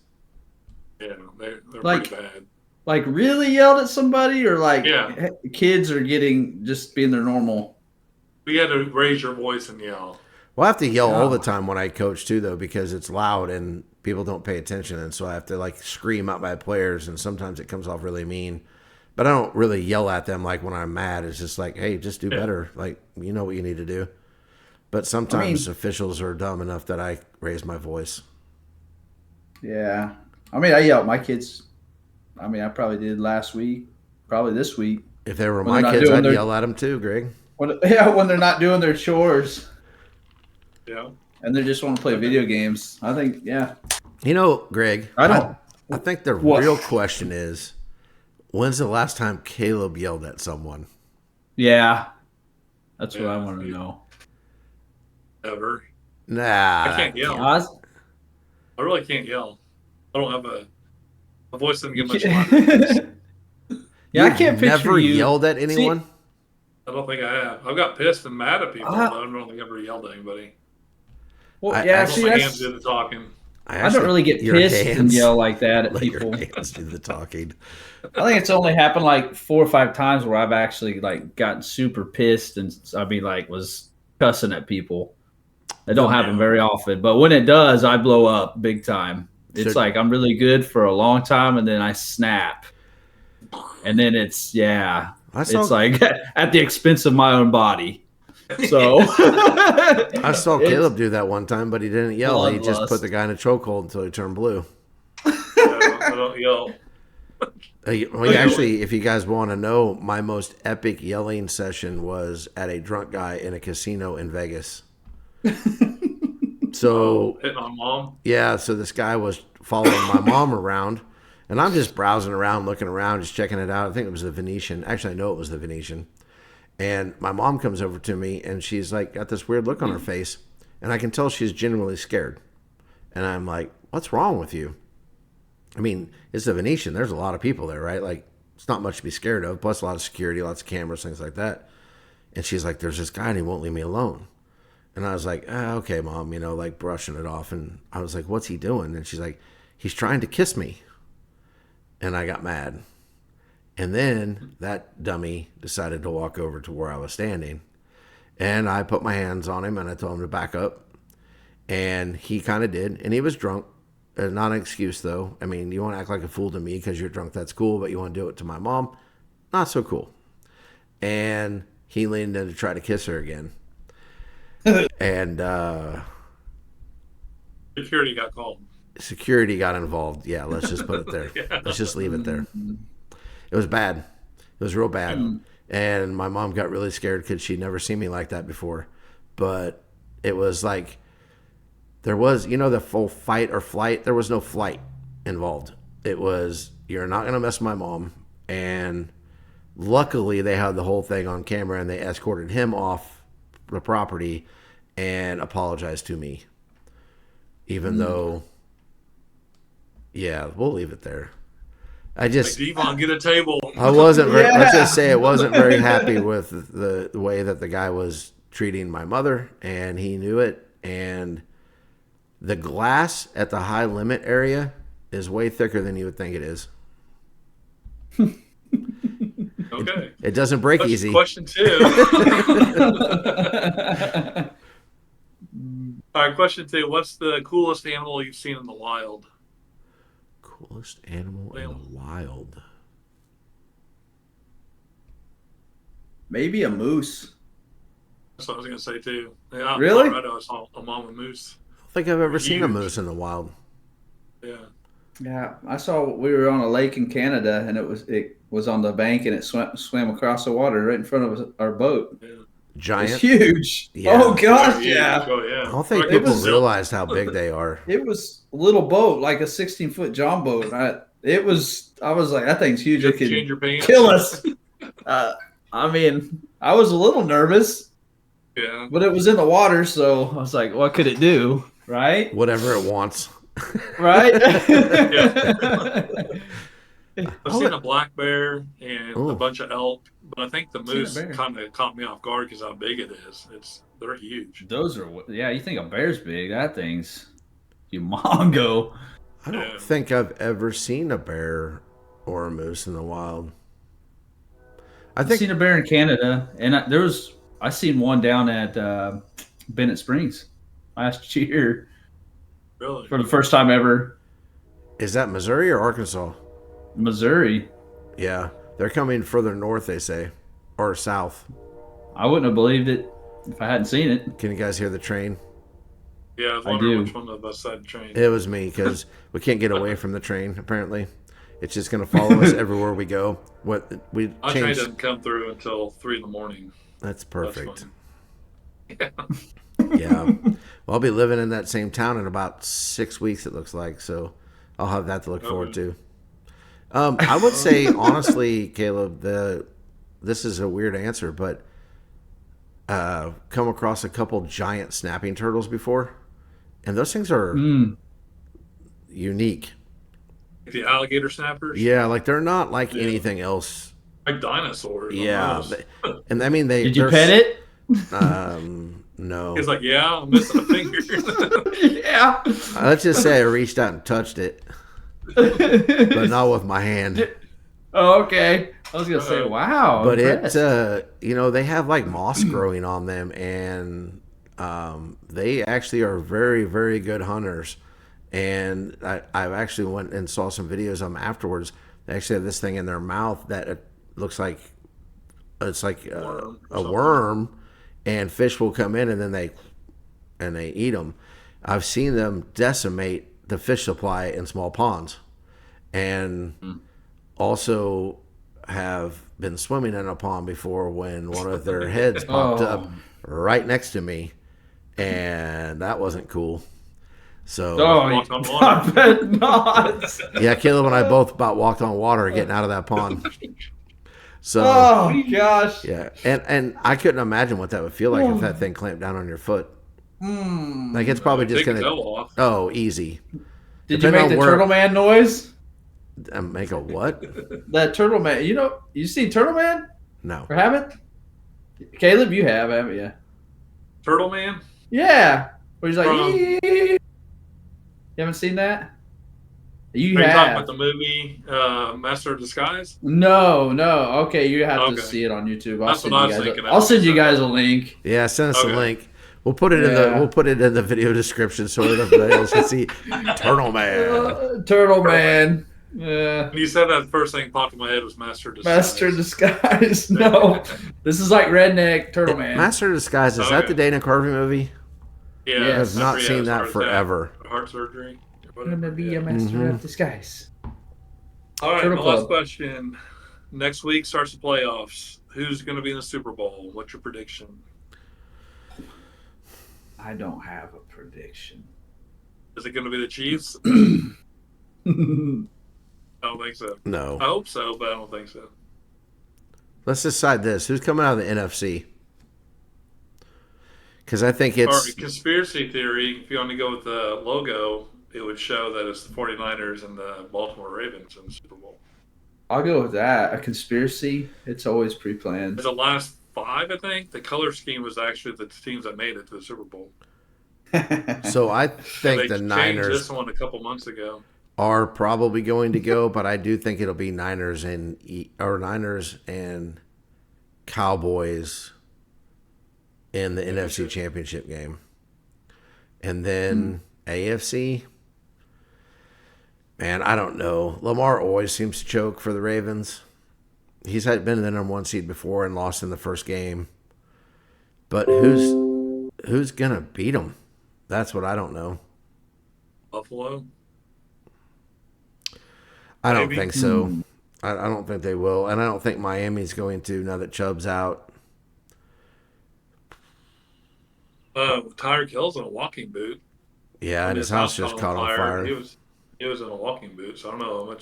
C: Yeah, they're
B: Like-
C: pretty bad.
B: Like really yelled at somebody, or like
C: Yeah.
B: kids are just being their normal.
C: You had to raise your voice and yell.
D: Well, I have to yell all the time when I coach too, though, because it's loud and people don't pay attention. And so I have to like scream at my players, and sometimes it comes off really mean. But I don't really yell at them like when I'm mad. It's just like, hey, just do better. Like, you know what you need to do. But sometimes officials are dumb enough that I raise my voice.
B: Yeah. I mean, I yell at my kids. I mean, I probably did last week, probably this week.
D: If they were my kids, I'd yell at them too, Greg.
B: When they're not doing their chores.
C: Yeah.
B: And they just want to play video games. I think, yeah.
D: You know, Greg,
B: I
D: think the real question is, when's the last time Caleb yelled at someone?
B: Yeah. That's what I want to know.
C: Ever.
D: Nah.
C: I can't yell. I really can't yell. I don't have my voice doesn't get much louder.
B: Yeah, I can't picture
D: never
B: you
D: yelled at anyone?
C: See, I don't think I have. I've got pissed and mad at people, but I don't think I've ever yelled at anybody.
B: Well,
C: I don't my hands do the talking.
B: I don't really get pissed and yell like that at people.
D: Your hands do the talking.
B: I think it's only happened like 4 or 5 times where I've actually like gotten super pissed and was cussing at people. It don't happen very often, but when it does, I blow up big time. It's like I'm really good for a long time, and then I snap, and then it's like at the expense of my own body. So
D: I saw Caleb do that one time, but he didn't yell. He just put the guy in a chokehold until he turned blue.
C: I don't yell.
D: Actually, if you guys want to know, my most epic yelling session was at a drunk guy in a casino in Vegas. So
C: hitting on mom.
D: Yeah, so this guy was following my mom around, and I'm just browsing around, looking around, just checking it out. I think it was the Venetian. Actually, I know it was the Venetian. And my mom comes over to me, and she's like got this weird look on her face, and I can tell she's genuinely scared. And I'm like, "What's wrong with you?" I mean, it's the Venetian. There's a lot of people there, right? Like, it's not much to be scared of. Plus, a lot of security, lots of cameras, things like that. And she's like, "There's this guy, and he won't leave me alone." And I was like, okay, Mom, like brushing it off. And I was like, what's he doing? And she's like, he's trying to kiss me. And I got mad. And then that dummy decided to walk over to where I was standing. And I put my hands on him and I told him to back up. And he kind of did. And he was drunk. Not an excuse, though. I mean, you want to act like a fool to me because you're drunk. That's cool. But you want to do it to my mom? Not so cool. And he leaned in to try to kiss her again. And
C: security got called.
D: Security got involved. Yeah, let's just put it there. Yeah. Let's just leave it there. It was bad. It was real bad. And my mom got really scared because she'd never seen me like that before. But it was like, there was, the full fight or flight. There was no flight involved. It was, you're not going to mess with my mom. And luckily they had the whole thing on camera and they escorted him off the property and apologized to me. Even though, yeah, we'll leave it there. I just,
C: like, Devon, get a table.
D: I wasn't very, let's just say I wasn't very happy with the way that the guy was treating my mother, and he knew it. And the glass at the high limit area is way thicker than you would think it is.
C: Okay.
D: It doesn't break easy.
C: Question 2. All right, question 2. What's the coolest animal you've seen in the wild?
D: Coolest animal in the wild?
B: Maybe a moose.
C: That's what I was going to say, too. Yeah,
B: really?
C: In Colorado, I saw a mama moose.
D: I don't think I've ever seen a moose in the wild.
C: Yeah.
B: Yeah, we were on a lake in Canada, and it was on the bank, and it swam across the water right in front of our boat. Yeah.
D: Giant,
B: it's huge.
D: Yeah.
B: Oh gosh, yeah.
C: Oh, yeah.
D: I don't think people realized how big they are.
B: It was a little boat, like a 16-foot John boat. I was like, that thing's huge. It could
C: change your pants?
B: Kill us. I mean, I was a little nervous.
C: Yeah.
B: But it was in the water, so I was like, what could it do? Right?
D: Whatever it wants.
B: Right?
C: I've seen a black bear and a bunch of elk, but I think the moose kind of caught me off guard because how big it is. They're huge.
B: Those are, you think a bear's big. That thing's humongo.
D: I don't think I've ever seen a bear or a moose in the wild.
B: I've seen a bear in Canada, and I seen one down at Bennett Springs last year.
C: Really?
B: For the first time ever.
D: Is that Missouri or Arkansas?
B: Missouri.
D: Yeah. They're coming further north, they say. Or south.
B: I wouldn't have believed it if I hadn't seen it.
D: Can you guys hear the train?
C: Yeah, I was wondering which one of us had the train.
D: It was me, because we can't get away from the train, apparently. It's just going to follow us everywhere we go.
C: My train doesn't come through until 3 in the morning.
D: That's perfect.
C: That's
D: yeah. Well, I'll be living in that same town in about 6 weeks, it looks like. So I'll have that to look forward to. I would say, honestly, Caleb, this is a weird answer, but come across a couple giant snapping turtles before. And those things are unique.
C: The alligator snappers?
D: Yeah, like they're not like anything else.
C: Like dinosaurs.
D: Yeah. And I mean,
B: Did you pet it?
D: No.
C: He's like, yeah, I'm missing a finger.
B: Yeah.
D: Let's just say I reached out and touched it, but not with my hand.
B: Oh, okay. I was gonna say, wow.
D: But they have like moss growing on them, and they actually are very, very good hunters. And I actually went and saw some videos of them afterwards. They actually have this thing in their mouth that it looks like it's like a worm, and fish will come in and then they eat them. I've seen them decimate the fish supply in small ponds, and also have been swimming in a pond before when one of their heads popped up right next to me, and that wasn't cool. So,
B: I bet not.
D: Yeah, Caleb and I both about walked on water getting out of that pond. So,
B: oh gosh.
D: Yeah, and I couldn't imagine what that would feel like if that thing clamped down on your foot. Like it's probably just gonna. Oh, easy.
B: Did you make the Turtle Man noise?
D: Make a what?
B: That Turtle Man. You seen Turtle Man?
D: No.
B: Or haven't? Caleb, you have, haven't you?
C: Turtle Man?
B: Yeah. Where he's like,
C: From-
B: you haven't seen that? You
C: Are you talking
B: have.
C: about the movie Master of Disguise?
B: No. Okay, you have to
C: Okay.
B: see it on YouTube.
C: That's what I was thinking of.
B: I'll send you guys a link.
D: Yeah, send us a
C: Okay.
D: link. We'll put it in the video description so everybody else can see Turtle Man.
B: Turtle Man. Yeah.
C: When you said that, the first thing popped in my head was Master of Disguise.
B: Master of Disguise. No. This is like Redneck Turtle Man.
D: Master of Disguise, is that the Dana Carvey movie?
C: Yeah,
D: I have not seen that forever.
C: Heart surgery.
B: I'm going to be a Master of Disguise.
C: All right,
B: Turtle
C: my
B: Club.
C: last question. Next week starts the playoffs. Who's going to be in the Super Bowl? What's your prediction?
B: I don't have a prediction.
C: Is it going to be the Chiefs?
B: I
C: I don't think so.
D: No.
C: I hope so, but I don't think so.
D: Let's decide this. Who's coming out of the NFC? Because I think it's...
C: Or conspiracy theory, if you want to go with the logo, it would show that it's the 49ers and the Baltimore Ravens in the Super Bowl.
B: I'll go with that. A conspiracy. It's always pre-planned.
C: It's the last 5, I think. The color scheme was actually the teams that made it to the Super Bowl.
D: So I think the
C: They changed
D: Niners
C: this one a couple months ago.
D: are probably going to go, but I do think it'll be Niners and Cowboys in the NFC Championship game. And then AFC, man, I don't know. Lamar always seems to choke for the Ravens. He's been in the number 1 seed before and lost in the first game. But who's going to beat him? That's what I don't know.
C: Buffalo?
D: I don't
C: Maybe.
D: think so. I don't think they will. And I don't think Miami's going to now that Chubb's out.
C: Tyreek Hill's in a walking boot.
D: Yeah, and his house just caught on fire.
C: He was in a walking boot, so I don't know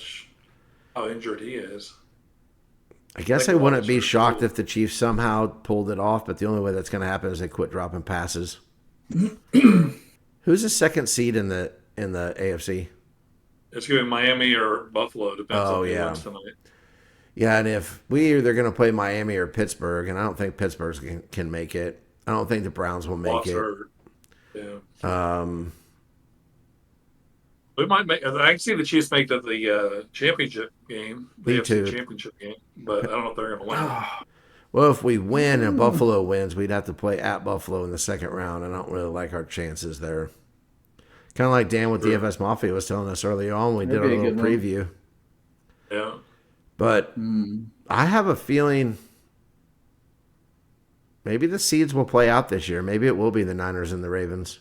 C: how injured he is.
D: I guess I wouldn't be shocked if the Chiefs somehow pulled it off, but the only way that's going to happen is they quit dropping passes. Who's the second seed in the AFC?
C: It's going to be Miami or Buffalo, depends on who
D: yeah.
C: wins tonight.
D: Yeah, and if we either going to play Miami or Pittsburgh, and I don't think Pittsburgh can make it. I don't think the Browns will make it.
C: Hurt. Yeah. We might make. I can see the Chiefs make the championship game, the
D: Me
C: AFC
D: too.
C: championship game, but I don't know if they're going to win.
D: Well, if we win and Buffalo wins, we'd have to play at Buffalo in the second round. I don't really like our chances there. Kind of like Dan with DFS Mafia was telling us early on. We did our
B: That'd be a
D: little
B: good
D: preview.
C: Yeah.
D: But I have a feeling maybe the seeds will play out this year. Maybe it will be the Niners and the Ravens.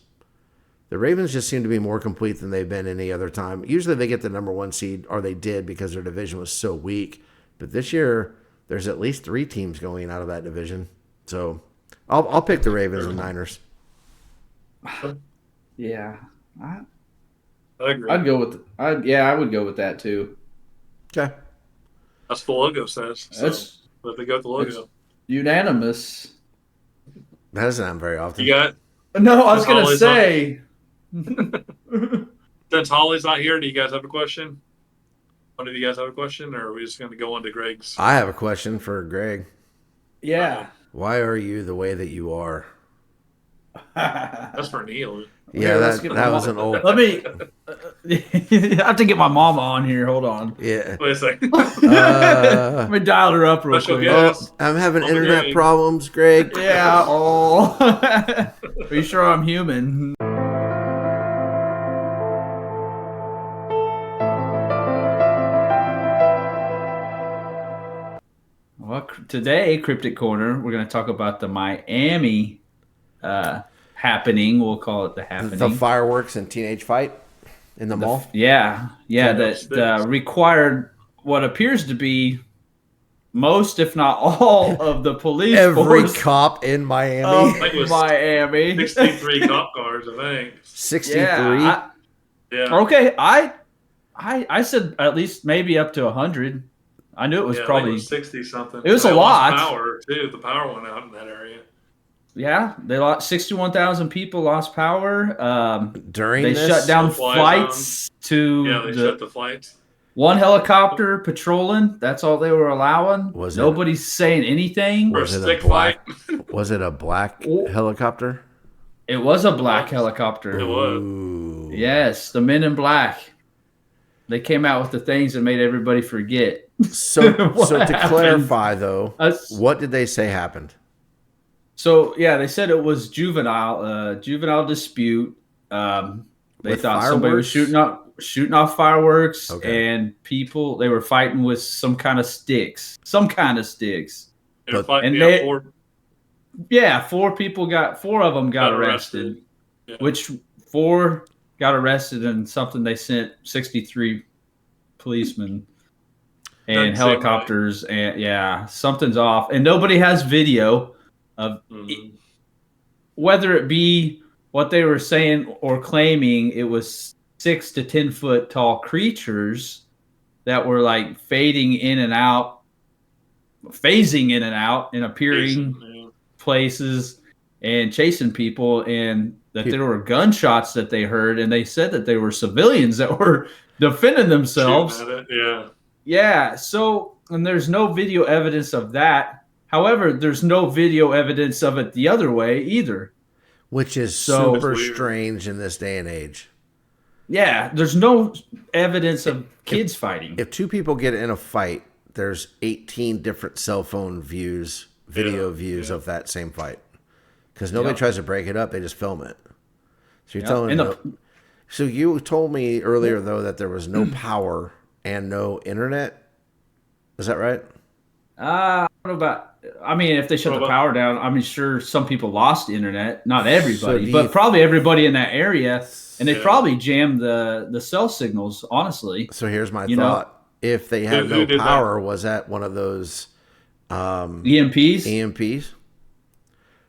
D: The Ravens just seem to be more complete than they've been any other time. Usually they get the number 1 seed, or they did because their division was so weak. But this year, there's at least 3 teams going out of that division. So I'll pick the Ravens and Niners.
B: Yeah.
C: I agree.
B: I would go with that too.
D: Okay.
C: That's what the logo says. So if they go with the
B: It's
C: logo.
B: unanimous.
D: That doesn't happen very often.
C: You got,
B: No, I was going to
C: Holly's
B: say.
C: since Holly's not here, do you guys have a question? One of you guys have a question, or are we just going to go on to Greg's?
D: I have a question for Greg.
B: Yeah.
D: Why are you the way that you are?
C: That's for Neil.
D: Yeah,
B: let's get
D: that
B: my
D: was an old...
B: Let me. I have to get my mama on here. Hold on.
D: Yeah.
C: Wait a second.
B: Let me dial her up real
C: Special
B: quick.
C: guest.
D: I'm having
C: Oh,
D: internet
C: Greg.
D: problems, Greg.
B: Yeah. Oh. Are you sure I'm human? Well, today, Cryptic Corner, we're going to talk about the Miami happening. We'll call it the happening.
D: The fireworks and teenage fight in the mall.
B: Yeah, that required what appears to be most, if not all, of the police
D: Every
B: force
D: cop in Miami.
B: of
C: I think it was
B: Miami.
C: 63 cop cars, I think.
D: 63.
B: Yeah,
C: Yeah.
B: okay, I said at least maybe up to 100. I knew it was
C: Yeah, I think
B: probably
C: it was 60 something.
B: It was
C: They
B: a
C: lost
B: lot.
C: Power too. The power went out in that area.
B: yeah. They lost 61,000 people lost power.
D: During
B: They
D: this,
B: shut down
C: Supply
B: flights to
C: Yeah, they shut the flights.
B: one helicopter patrolling. That's all they were allowing.
D: Was it-
B: Nobody's saying anything.
C: For a
D: Was it a
C: stick
D: black?
C: fight.
D: Was it a black
B: Oh.
D: helicopter?
B: It was a black helicopter.
C: It was.
D: Ooh.
B: Yes, the Men in Black. They came out with the things that made everybody forget.
D: So to
B: happened?
D: clarify, though, what did they say happened?
B: So yeah, they said it was juvenile dispute. They
D: With
B: thought somebody was
D: fireworks?
B: shooting off fireworks,
D: Okay.
B: and they were fighting with some kind of sticks.
C: They were
B: And
C: fighting,
B: four of them got arrested.
C: Yeah.
B: Which 4 got arrested, and something they sent 63 policemen and
C: Doesn't seem
B: helicopters, and something's off, and nobody has video of whether it be what they were saying or claiming it was 6 to 10 foot tall creatures that were like phasing in and out and appearing places and chasing people, and that there were gunshots that they heard, and they said that they were civilians that were defending themselves.
C: Shooting at it,
B: Yeah. So, and there's no video evidence of that. However, there's no video evidence of it the other way either.
D: Which is
B: So-
D: super strange in this day and age.
B: Yeah, there's no evidence of kids fighting.
D: If 2 people get in a fight, there's 18 different cell phone views, video views of that same fight. Because nobody tries to break it up, they just film it. So you're telling me. So you told me earlier, though, that there was no power and no internet. Is that right?
B: I don't know about. I mean, if they shut the power down, I mean, sure, some people lost internet. Not everybody, but probably everybody in that area, and they probably jammed the cell signals. Honestly.
D: So here's my thought: if they had no power, was that one of those
B: EMPs?
D: EMPs,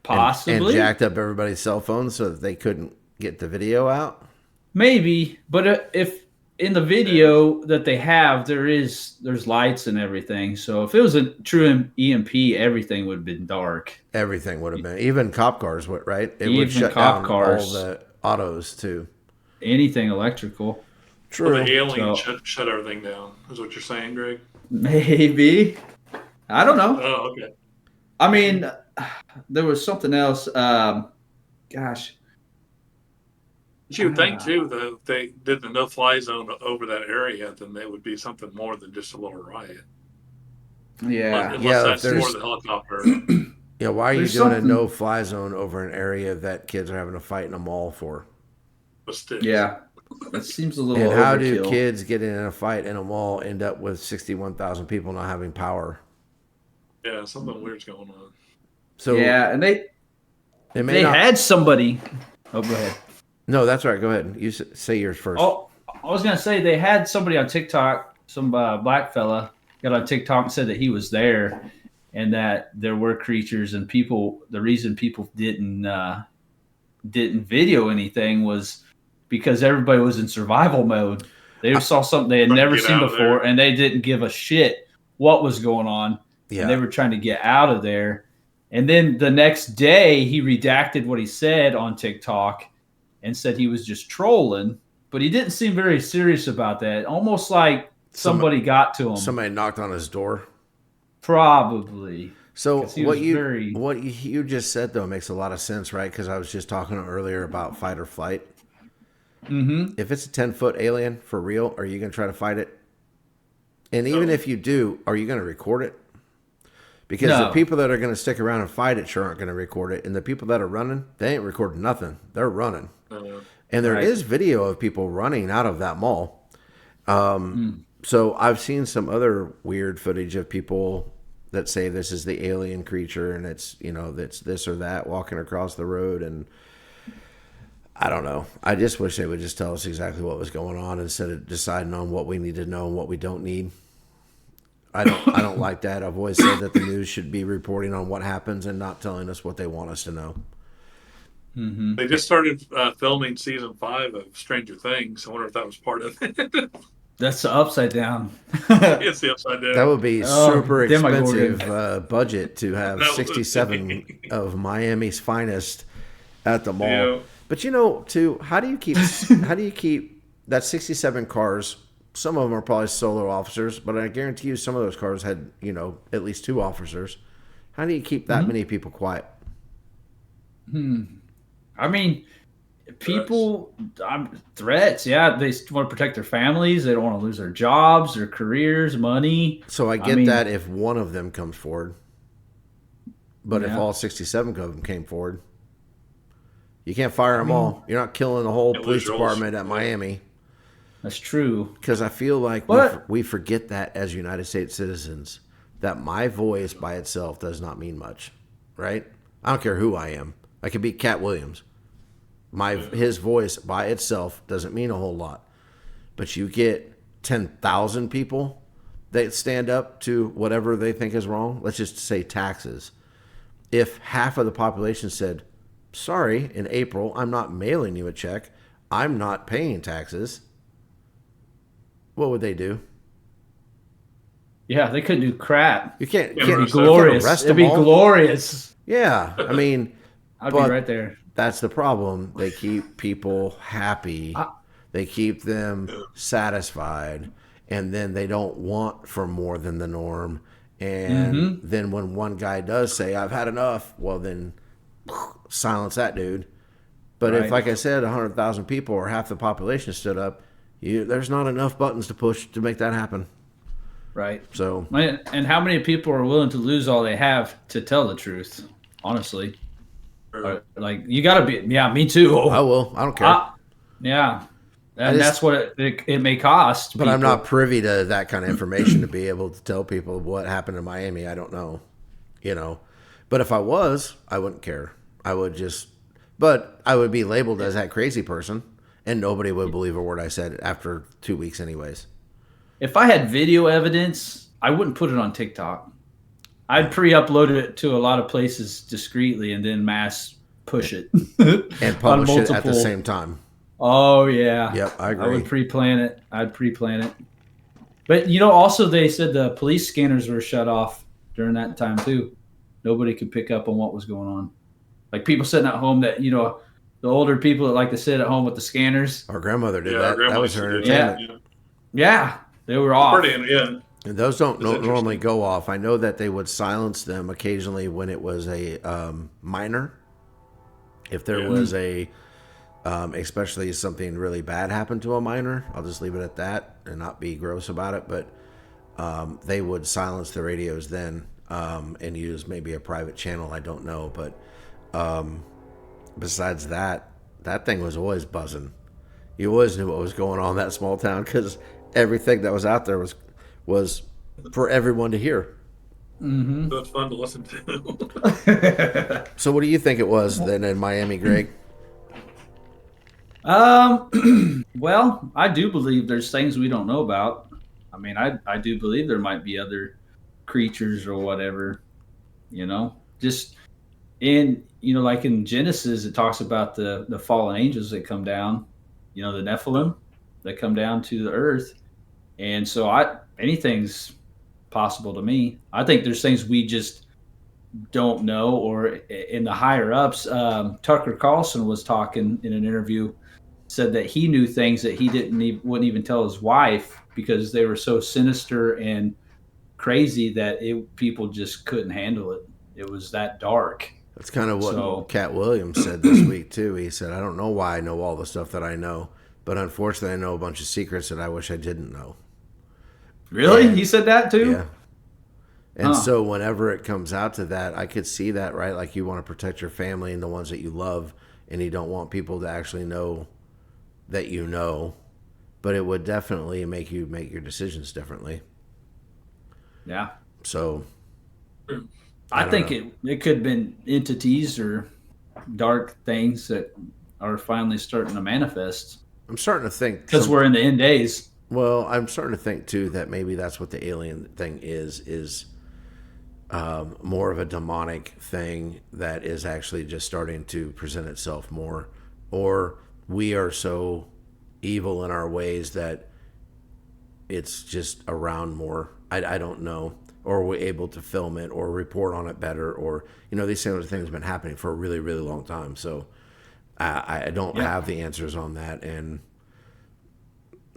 B: possibly,
D: and jacked up everybody's cell phones so that they couldn't get the video out?
B: Maybe, but if in the video that they have, there's lights and everything. So if it was a true EMP, everything would have been dark.
D: Everything would have been, even cop cars would, right? It
B: Even
D: would shut
B: cop
D: down
B: cars.
D: all the autos too.
B: Anything electrical.
D: True.
C: Well, the alien shut everything down, is what you're saying, Greg?
B: Maybe. I don't know.
C: Oh, okay.
B: I mean, there was something else. Gosh.
C: You would think, too, that if they did the no-fly zone over that area, then it would be something more than just a little riot.
B: Yeah.
C: Unless that's more the helicopter.
D: Yeah, why are you doing a no-fly zone over an area that kids are having a fight in a mall for?
B: Yeah. That seems a little
D: And how
B: overkill.
D: do kids getting in a fight in a mall end up with 61,000 people not having power?
C: Yeah, something weird's going on.
D: So
B: yeah, and they had somebody. Oh, go ahead.
D: No, that's right. Go ahead. You say yours first.
B: Oh, I was going to say they had somebody on TikTok, some black fella got on TikTok and said that he was there and that there were creatures, and people, the reason people didn't video anything was because everybody was in survival mode. They saw something they had never seen before, and they didn't give a shit what was going on.
D: Yeah.
B: And they were trying to get out of there. And then the next day, he redacted what he said on TikTok and said he was just trolling, but he didn't seem very serious about that. Almost like somebody got to him.
D: Somebody knocked on his door.
B: Probably.
D: So what you just said, though, makes a lot of sense, right? Because I was just talking earlier about fight or flight.
B: Mm-hmm.
D: If it's a 10-foot alien for real, are you going to try to fight it? And even if you do, are you going to record it? Because the people that are going to stick around and fight it sure aren't going to record it. And the people that are running, they ain't recording nothing. They're running. And there is video of people running out of that mall. So I've seen some other weird footage of people that say this is the alien creature and it's, that's this or that walking across the road. And I don't know. I just wish they would just tell us exactly what was going on instead of deciding on what we need to know and what we don't need. I don't like that. I've always said that the news should be reporting on what happens and not telling us what they want us to know.
B: Mm-hmm.
C: They just started filming season 5 of Stranger Things. I wonder if that was part of it.
B: That's the upside down.
C: It's the upside down.
D: That would be super expensive budget to have 67 of Miami's finest at the mall.
C: Yeah.
D: But too, how do you keep that 67 cars? Some of them are probably solo officers, but I guarantee you some of those cars had, at least 2 officers. How do you keep that many people quiet?
B: I I mean, people, threats. Yeah, they want to protect their families. They don't want to lose their jobs, their careers, money.
D: So I get that if one of them comes forward, but if all 67 of them came forward, you can't fire them all. You're not killing the whole police department at Miami.
B: That's true.
D: Because I feel like we forget that as United States citizens, that my voice by itself does not mean much, right? I don't care who I am. I could be Katt Williams. His voice by itself doesn't mean a whole lot. But you get 10,000 people that stand up to whatever they think is wrong. Let's just say taxes. If half of the population said, sorry, in April, I'm not mailing you a check, I'm not paying taxes, what would they do?
B: Yeah, they couldn't do crap.
D: You can't
B: be glorious. It'd be glorious.
D: Yeah, I mean,
B: I'd be right there.
D: That's the problem. They keep people happy. They keep them satisfied, and then they don't want for more than the norm. And then when one guy does say, I've had enough, well, then silence that dude. But if, like I said, 100,000 people or half the population stood up, there's not enough buttons to push to make that happen.
B: Right.
D: So,
B: and how many people are willing to lose all they have to tell the truth? Honestly, like you got to be. Yeah, me too.
D: I will. I don't care.
B: Yeah, and that's what it may cost.
D: But people. I'm not privy to that kind of information to be able to tell people what happened in Miami. I don't know. But if I was, I wouldn't care. I would just. But I would be labeled as that crazy person, and nobody would believe a word I said after 2 weeks, anyways.
B: If I had video evidence, I wouldn't put it on TikTok. I'd pre-upload it to a lot of places discreetly and then mass push it.
D: And publish it at the same time.
B: Oh, yeah.
D: Yep, I agree.
B: I would pre-plan it. I'd pre-plan it. But, also they said the police scanners were shut off during that time, too. Nobody could pick up on what was going on. Like people sitting at home that, the older people that like to sit at home with the scanners.
D: Our grandmother did that. That was her entertainment.
B: Yeah. They were off.
D: And those don't normally go off. I know that they would silence them occasionally when it was a minor. If there was especially something really bad happened to a minor, I'll just leave it at that and not be gross about it. But they would silence the radios then and use maybe a private channel. I don't know. But besides that thing was always buzzing. You always knew what was going on in that small town because everything that was out there was for everyone to hear.
C: Mm-hmm. That's fun to listen to.
D: So what do you think it was then in Miami, Greg?
B: Well, I do believe there's things we don't know about. I mean, I do believe there might be other creatures or whatever, just in, like in Genesis, it talks about the fallen angels that come down, the Nephilim that come down to the earth. And so anything's possible to me. I think there's things we just don't know, or in the higher ups. Tucker Carlson was talking in an interview, said that he knew things that he wouldn't even tell his wife because they were so sinister and crazy that people just couldn't handle it. It was that dark.
D: That's kind of what Katt Williams said this week too. He said, I don't know why I know all the stuff that I know, but unfortunately I know a bunch of secrets that I wish I didn't know.
B: Really? He said that too?
D: Yeah. And so whenever it comes out to that, I could see that, right? Like you want to protect your family and the ones that you love, and you don't want people to actually know that you know, but it would definitely make you make your decisions differently.
B: Yeah.
D: So
B: I think it could have been entities or dark things that are finally starting to manifest.
D: I'm starting to think
B: because we're in the end days.
D: Well, I'm starting to think too that maybe that's what the alien thing is more of a demonic thing that is actually just starting to present itself more, or we are so evil in our ways that it's just around more. I don't know, or we're able to film it or report on it better, or these sort of things have been happening for a really, really long time. So I don't have the answers on that, and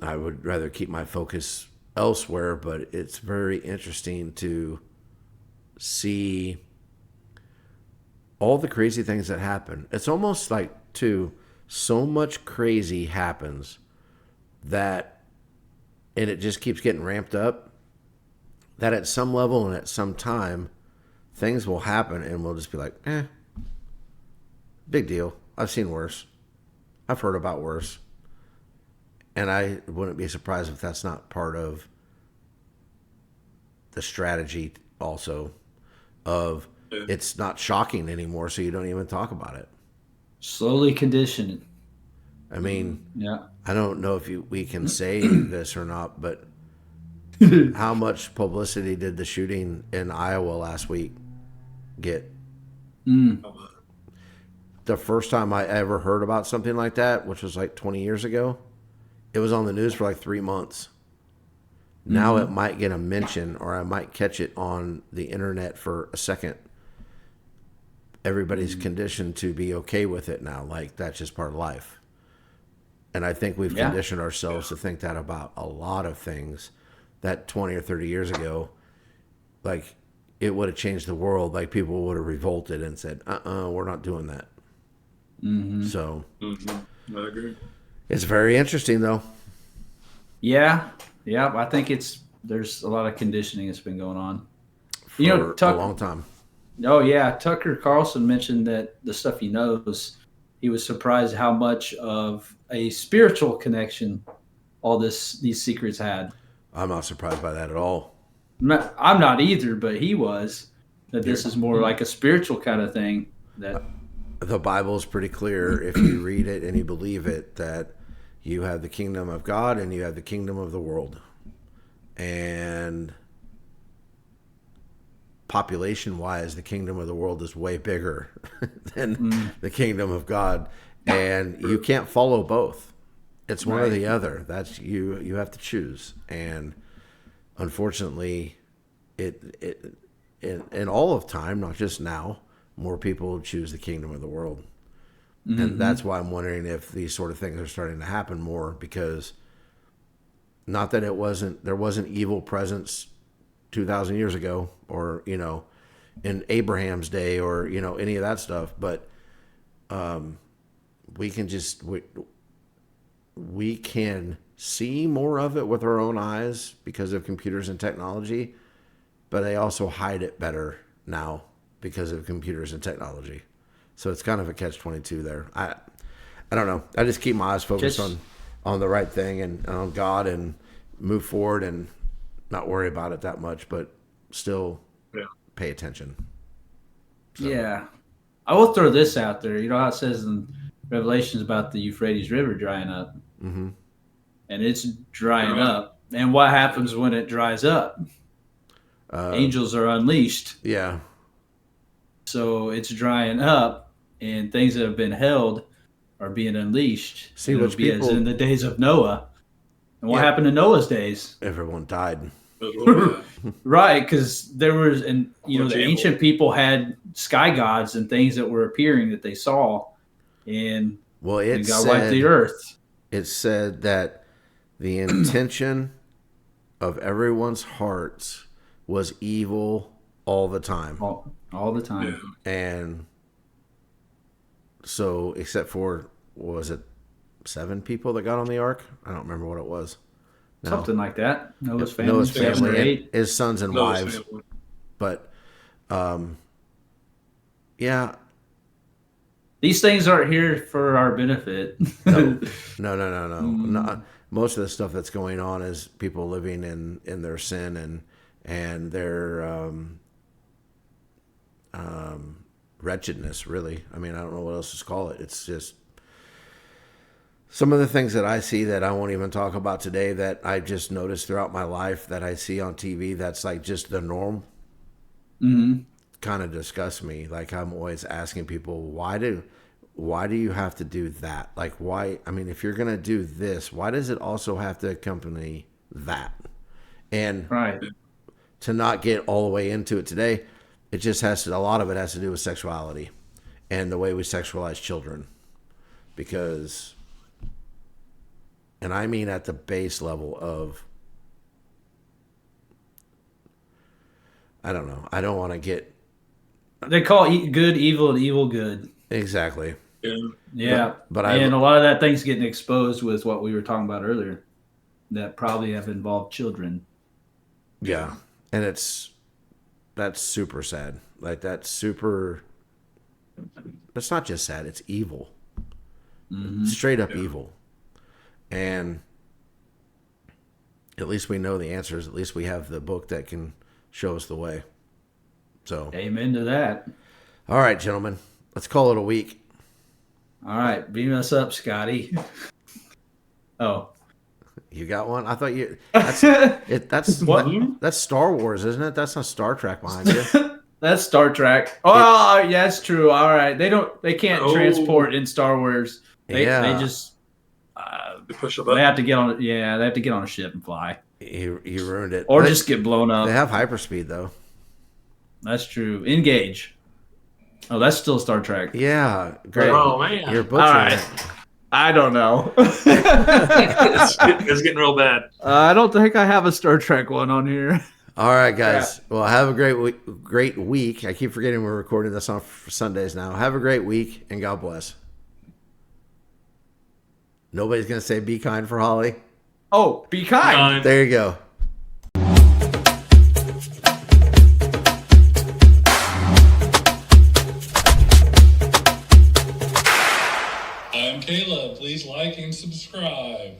D: I would rather keep my focus elsewhere, but it's very interesting to see all the crazy things that happen. It's almost like too, so much crazy happens that, and it just keeps getting ramped up, that at some level and at some time, things will happen and we'll just be like, big deal. I've seen worse. I've heard about worse. And I wouldn't be surprised if that's not part of the strategy also of it's not shocking anymore, so you don't even talk about it.
B: Slowly conditioning.
D: I mean,
B: yeah.
D: I don't know if we can say this or not, but how much publicity did the shooting in Iowa last week get? The first time I ever heard about something like that, which was like 20 years ago, it was on the news for like 3 months. Now it might get a mention, or I might catch it on the internet for a second. Everybody's conditioned to be okay with it now. Like, that's just part of life. And I think we've conditioned ourselves to think that about a lot of things that 20 or 30 years ago, like, it would have changed the world. Like, people would have revolted and said, we're not doing that. So,
C: I agree.
D: It's very interesting, though.
B: Yeah. I think there's a lot of conditioning that's been going on.
D: For a long time.
B: Oh, yeah. Tucker Carlson mentioned that the stuff he knows, he was surprised how much of a spiritual connection all these secrets had.
D: I'm not surprised by that at all.
B: I'm not either, but he was. That this is more like a spiritual kind of thing. That
D: the Bible is pretty clear if you read it and you believe it, that you have the kingdom of God and you have the kingdom of the world. And population-wise, the kingdom of the world is way bigger than the kingdom of God. And you can't follow both. It's one or the other. That's you have to choose. And unfortunately, it in all of time, not just now, more people choose the kingdom of the world. And that's why I'm wondering if these sort of things are starting to happen more, because not that there wasn't evil presence 2,000 years ago, or, in Abraham's day, or, any of that stuff. But we can see more of it with our own eyes because of computers and technology, but they also hide it better now because of computers and technology. So it's kind of a catch-22 there. I don't know. I just keep my eyes focused on the right thing and on God, and move forward and not worry about it that much, but still pay attention. So.
B: Yeah. I will throw this out there. You know how it says in Revelations about the Euphrates River drying up? Mm-hmm. And it's drying up. And what happens when it dries up? Angels are unleashed.
D: Yeah.
B: So it's drying up, and things that have been held are being unleashed.
D: See, which people,
B: as in the days of Noah. And what happened in Noah's days?
D: Everyone died.
B: Right, because there was, and the ancient people had sky gods and things that were appearing that they saw, and God wiped the earth.
D: It said that the intention of everyone's hearts was evil all the time.
B: All the time.
C: Yeah.
D: And so, except for, what was it, 7 people that got on the ark? I don't remember what it was. No.
B: Something like that. Noah's family, 7 or 8.
D: His sons and wives.
C: Family.
D: But, yeah.
B: These things aren't here for our benefit.
D: No. Not, most of the stuff that's going on is people living in their sin and their wretchedness, really. I mean, I don't know what else to call it. It's just some of the things that I see that I won't even talk about today, that I just noticed throughout my life, that I see on TV, that's like just the norm. Kind of disgusts me. Like, I'm always asking people, why do you have to do that? Like, why? I mean, if you're going to do this, why does it also have to accompany that? And to not get all the way into it today, it just has to, a lot of it has to do with sexuality and the way we sexualize children. Because, and I mean at the base level of, I don't know. I don't want to get.
B: They call good evil and evil good.
D: Exactly.
B: Yeah.
D: But
B: and a lot of that thing's getting exposed with what we were talking about earlier that probably have involved children.
D: Yeah. And that's super sad. Like that's not just sad, it's evil. Straight up evil. And at least we know the answers. At least we have the book that can show us the way. So
B: amen to that.
D: All right, gentlemen. Let's call it a week.
B: All right. Beam us up, Scotty. Oh.
D: You got one? I thought you that's
B: What?
D: That's Star Wars, isn't it? That's not Star Trek behind you.
B: That's Star Trek. Oh, yeah, that's true. All right. They can't transport in Star Wars. They just
C: they push a
B: they
C: button.
B: have to get on they have to get on a ship and fly.
D: You ruined it.
B: Or just get blown up.
D: They have hyperspeed though.
B: That's true. Engage. Oh, that's still Star Trek.
D: Yeah. Great.
C: Oh man.
D: You're butchering
B: All right.
D: it.
B: I don't know.
C: It's getting real bad.
B: I don't think I have a Star Trek one on here.
D: All right, guys. Yeah. Well, have a great week. I keep forgetting we're recording this on Sundays now. Have a great week, and God bless. Nobody's going to say be kind for Holly?
B: Oh, be kind.
D: There you go.
C: I'm Caleb. Please like and subscribe.